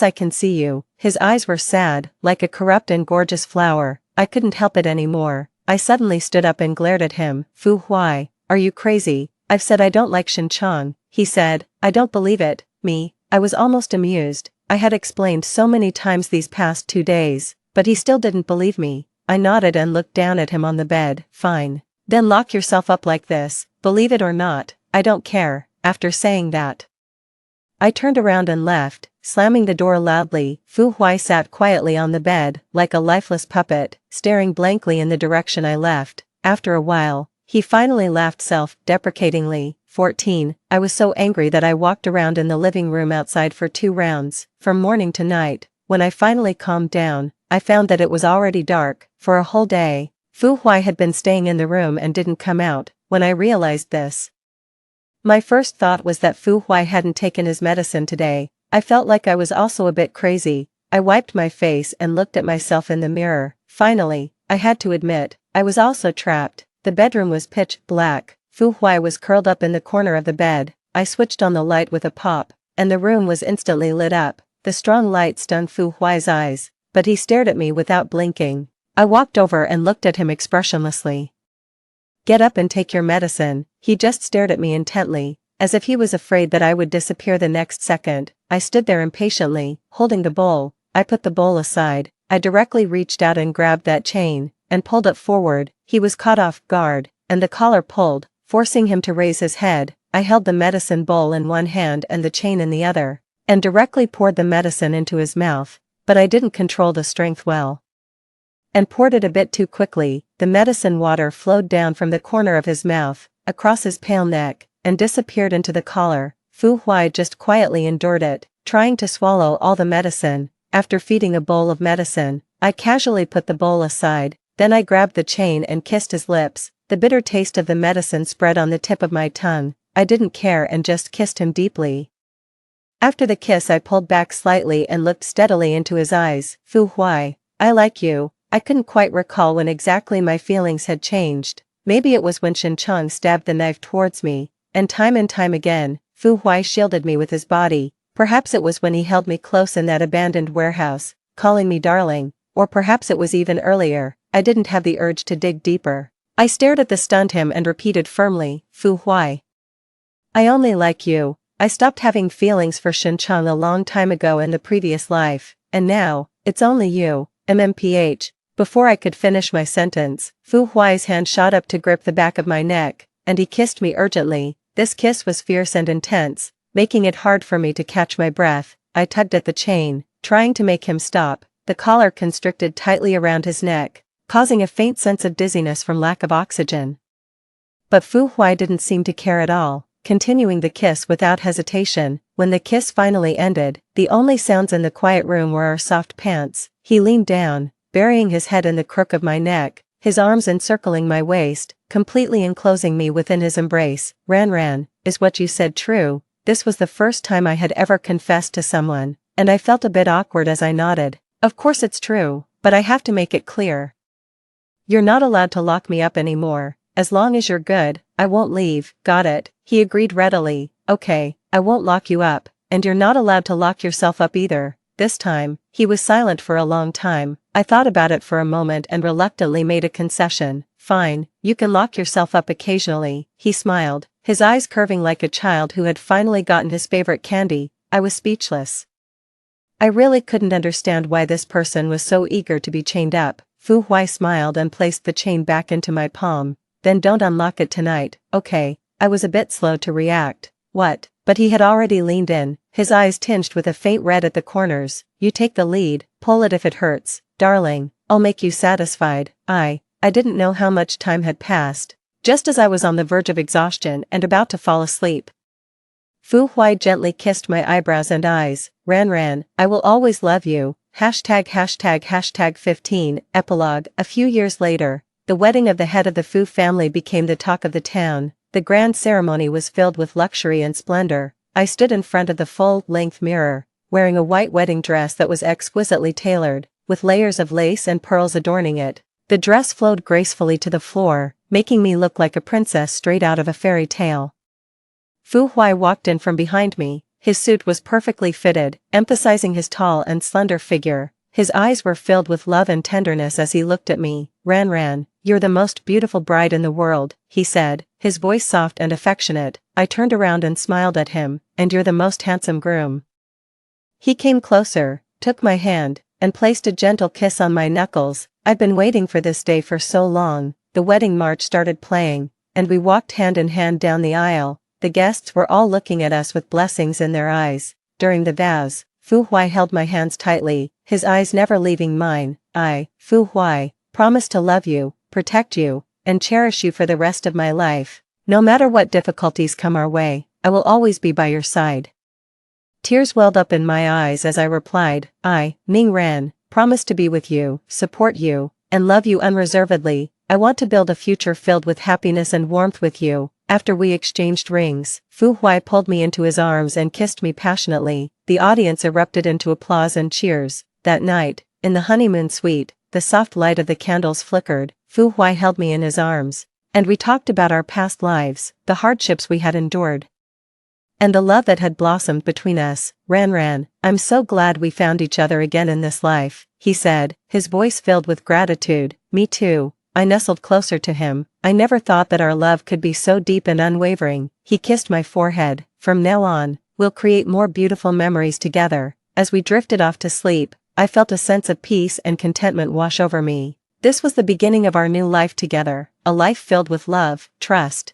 I can see you." His eyes were sad, like a corrupt and gorgeous flower. I couldn't help it anymore. I suddenly stood up and glared at him. "Fu Huai, are you crazy? I've said I don't like Shin Chong." He said, "I don't believe it." I was almost amused. I had explained so many times these past 2 days, but he still didn't believe me. I nodded and looked down at him on the bed. "Fine. Then lock yourself up like this. Believe it or not, I don't care." After saying that, I turned around and left, slamming the door loudly. Fu Huai sat quietly on the bed, like a lifeless puppet, staring blankly in the direction I left. After a while, he finally laughed self-deprecatingly. 14. I was so angry that I walked around in the living room outside for 2 rounds, from morning to night. When I finally calmed down, I found that it was already dark. For a whole day, Fu Huai had been staying in the room and didn't come out. When I realized this, my first thought was that Fu Huai hadn't taken his medicine today. I felt like I was also a bit crazy. I wiped my face and looked at myself in the mirror. Finally, I had to admit, I was also trapped. The bedroom was pitch black. Fu Huai was curled up in the corner of the bed. I switched on the light with a pop, and the room was instantly lit up. The strong light stunned Fu Huai's eyes, but he stared at me without blinking. I walked over and looked at him expressionlessly. "Get up and take your medicine." He just stared at me intently, as if he was afraid that I would disappear the next second. I stood there impatiently, holding the bowl. I put the bowl aside. I directly reached out and grabbed that chain, and pulled it forward. He was caught off guard, and the collar pulled, forcing him to raise his head. I held the medicine bowl in one hand and the chain in the other, and directly poured the medicine into his mouth, but I didn't control the strength well, and poured it a bit too quickly. The medicine water flowed down from the corner of his mouth, across his pale neck, and disappeared into the collar. Fu Huai just quietly endured it, trying to swallow all the medicine. After feeding a bowl of medicine, I casually put the bowl aside, then I grabbed the chain and kissed his lips. The bitter taste of the medicine spread on the tip of my tongue. I didn't care and just kissed him deeply. After the kiss I pulled back slightly and looked steadily into his eyes. "Fu Huai, I like you." I couldn't quite recall when exactly my feelings had changed. Maybe it was when Shin Chong stabbed the knife towards me, and time again, Fu Huai shielded me with his body. Perhaps it was when he held me close in that abandoned warehouse, calling me darling, or perhaps it was even earlier. I didn't have the urge to dig deeper. I stared at the stunned him and repeated firmly, "Fu Huai, I only like you." I stopped having feelings for Shin Chong a long time ago in the previous life, and now, it's only you, MMPH. Before I could finish my sentence, Fu Huai's hand shot up to grip the back of my neck, and he kissed me urgently. This kiss was fierce and intense, making it hard for me to catch my breath. I tugged at the chain, trying to make him stop. The collar constricted tightly around his neck, causing a faint sense of dizziness from lack of oxygen. But Fu Huai didn't seem to care at all, continuing the kiss without hesitation. When the kiss finally ended, the only sounds in the quiet room were our soft pants. He leaned down, burying his head in the crook of my neck, his arms encircling my waist, completely enclosing me within his embrace. Ran, is what you said true?" This was the first time I had ever confessed to someone, and I felt a bit awkward as I nodded. "Of course it's true, but I have to make it clear. You're not allowed to lock me up anymore. As long as you're good, I won't leave." "Got it," he agreed readily. "Okay, I won't lock you up, and you're not allowed to lock yourself up either. This time, he was silent for a long time. I thought about it for a moment and reluctantly made a concession. Fine, you can lock yourself up occasionally, he smiled, his eyes curving like a child who had finally gotten his favorite candy. I was speechless. I really couldn't understand why this person was so eager to be chained up. Fu Huai smiled and placed the chain back into my palm. Then don't unlock it tonight, okay? I was a bit slow to react. What? But he had already leaned in, his eyes tinged with a faint red at the corners. You take the lead, pull it if it hurts, darling, I'll make you satisfied. I didn't know how much time had passed. Just as I was on the verge of exhaustion and about to fall asleep, Fu Huai gently kissed my eyebrows and eyes. Ran, I will always love you. ####15 Epilogue. A few years later, the wedding of the head of the Fu family became the talk of the town. The grand ceremony was filled with luxury and splendor. I stood in front of the full-length mirror, wearing a white wedding dress that was exquisitely tailored, with layers of lace and pearls adorning it. The dress flowed gracefully to the floor, making me look like a princess straight out of a fairy tale. Fu Huai walked in from behind me. His suit was perfectly fitted, emphasizing his tall and slender figure. His eyes were filled with love and tenderness as he looked at me. Ran, you're the most beautiful bride in the world, he said, his voice soft and affectionate. I turned around and smiled at him. And you're the most handsome groom. He came closer, took my hand, and placed a gentle kiss on my knuckles. I'd been waiting for this day for so long. The wedding march started playing, and we walked hand in hand down the aisle. The guests were all looking at us with blessings in their eyes. During the vows, Fu Huai held my hands tightly, his eyes never leaving mine. I, Fu Huai, promise to love you, protect you, and cherish you for the rest of my life. No matter what difficulties come our way, I will always be by your side. Tears welled up in my eyes as I replied, I, Ning Ran, promise to be with you, support you, and love you unreservedly. I want to build a future filled with happiness and warmth with you. After we exchanged rings, Fu Huai pulled me into his arms and kissed me passionately. The audience erupted into applause and cheers. That night, in the honeymoon suite, the soft light of the candles flickered. Fu Huai held me in his arms, and we talked about our past lives, the hardships we had endured, and the love that had blossomed between us. Ran, I'm so glad we found each other again in this life, he said, his voice filled with gratitude. Me too. I nestled closer to him. I never thought that our love could be so deep and unwavering. He kissed my forehead. From now on, we'll create more beautiful memories together. As we drifted off to sleep, I felt a sense of peace and contentment wash over me. This was the beginning of our new life together, a life filled with love, trust,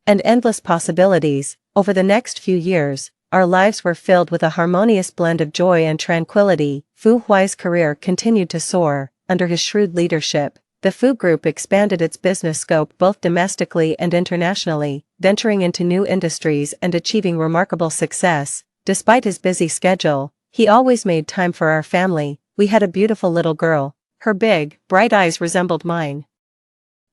and endless possibilities. Over the next few years, our lives were filled with a harmonious blend of joy and tranquility. Fu Huai's career continued to soar. Under his shrewd leadership, the Fu Group expanded its business scope both domestically and internationally, venturing into new industries and achieving remarkable success. Despite his busy schedule, he always made time for our family. We had a beautiful little girl. Her big, bright eyes resembled mine,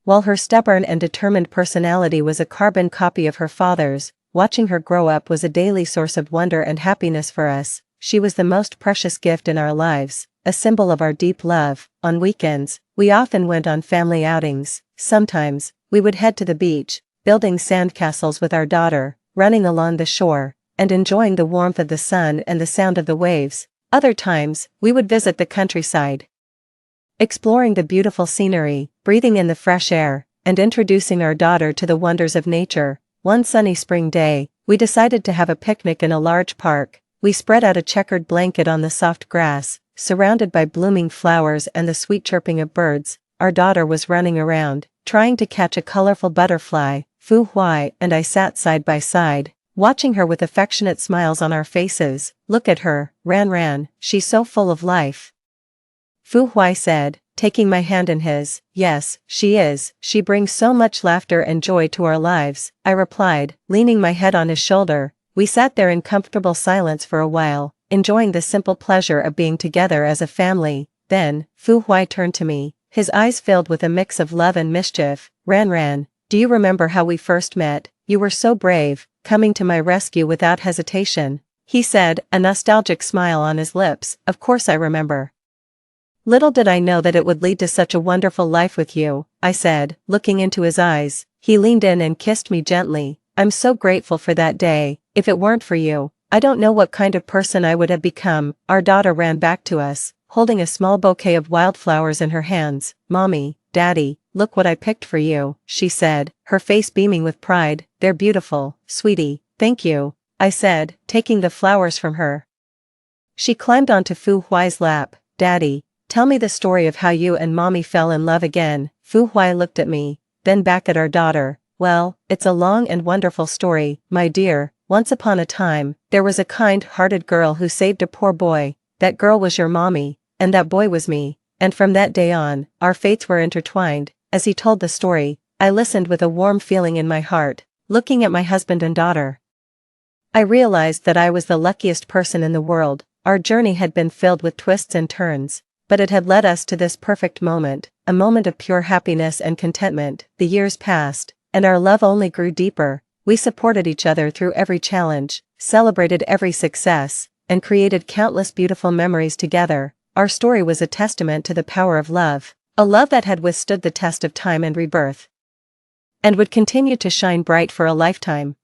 while her stubborn and determined personality was a carbon copy of her father's. Watching her grow up was a daily source of wonder and happiness for us. She was the most precious gift in our lives, a symbol of our deep love. On weekends, we often went on family outings. Sometimes, we would head to the beach, building sandcastles with our daughter, running along the shore, and enjoying the warmth of the sun and the sound of the waves. Other times, we would visit the countryside, exploring the beautiful scenery, breathing in the fresh air, and introducing our daughter to the wonders of nature. One sunny spring day, we decided to have a picnic in a large park. We spread out a checkered blanket on the soft grass, surrounded by blooming flowers and the sweet chirping of birds. Our daughter was running around, trying to catch a colorful butterfly. Fu Huai and I sat side by side, watching her with affectionate smiles on our faces. Look at her, Ran, she's so full of life, Fu Huai said, taking my hand in his. Yes, she is. She brings so much laughter and joy to our lives, I replied, leaning my head on his shoulder. We sat there in comfortable silence for a while, enjoying the simple pleasure of being together as a family. Then, Fu Huai turned to me, his eyes filled with a mix of love and mischief. Ran, do you remember how we first met? You were so brave, coming to my rescue without hesitation, he said, a nostalgic smile on his lips. Of course I remember. Little did I know that it would lead to such a wonderful life with you, I said, looking into his eyes. He leaned in and kissed me gently. I'm so grateful for that day. If it weren't for you, I don't know what kind of person I would have become. Our daughter ran back to us, holding a small bouquet of wildflowers in her hands. Mommy, Daddy, look what I picked for you, she said, her face beaming with pride. They're beautiful, sweetie, thank you, I said, taking the flowers from her. She climbed onto Fu Huai's lap. Daddy, tell me the story of how you and Mommy fell in love again. Fu Huai looked at me, then back at our daughter. Well, it's a long and wonderful story, my dear. Once upon a time, there was a kind-hearted girl who saved a poor boy. That girl was your mommy, and that boy was me, and from that day on, our fates were intertwined. As he told the story, I listened with a warm feeling in my heart, looking at my husband and daughter. I realized that I was the luckiest person in the world. Our journey had been filled with twists and turns, but it had led us to this perfect moment, a moment of pure happiness and contentment. The years passed, and our love only grew deeper. We supported each other through every challenge, celebrated every success, and created countless beautiful memories together. Our story was a testament to the power of love, a love that had withstood the test of time and rebirth, and would continue to shine bright for a lifetime.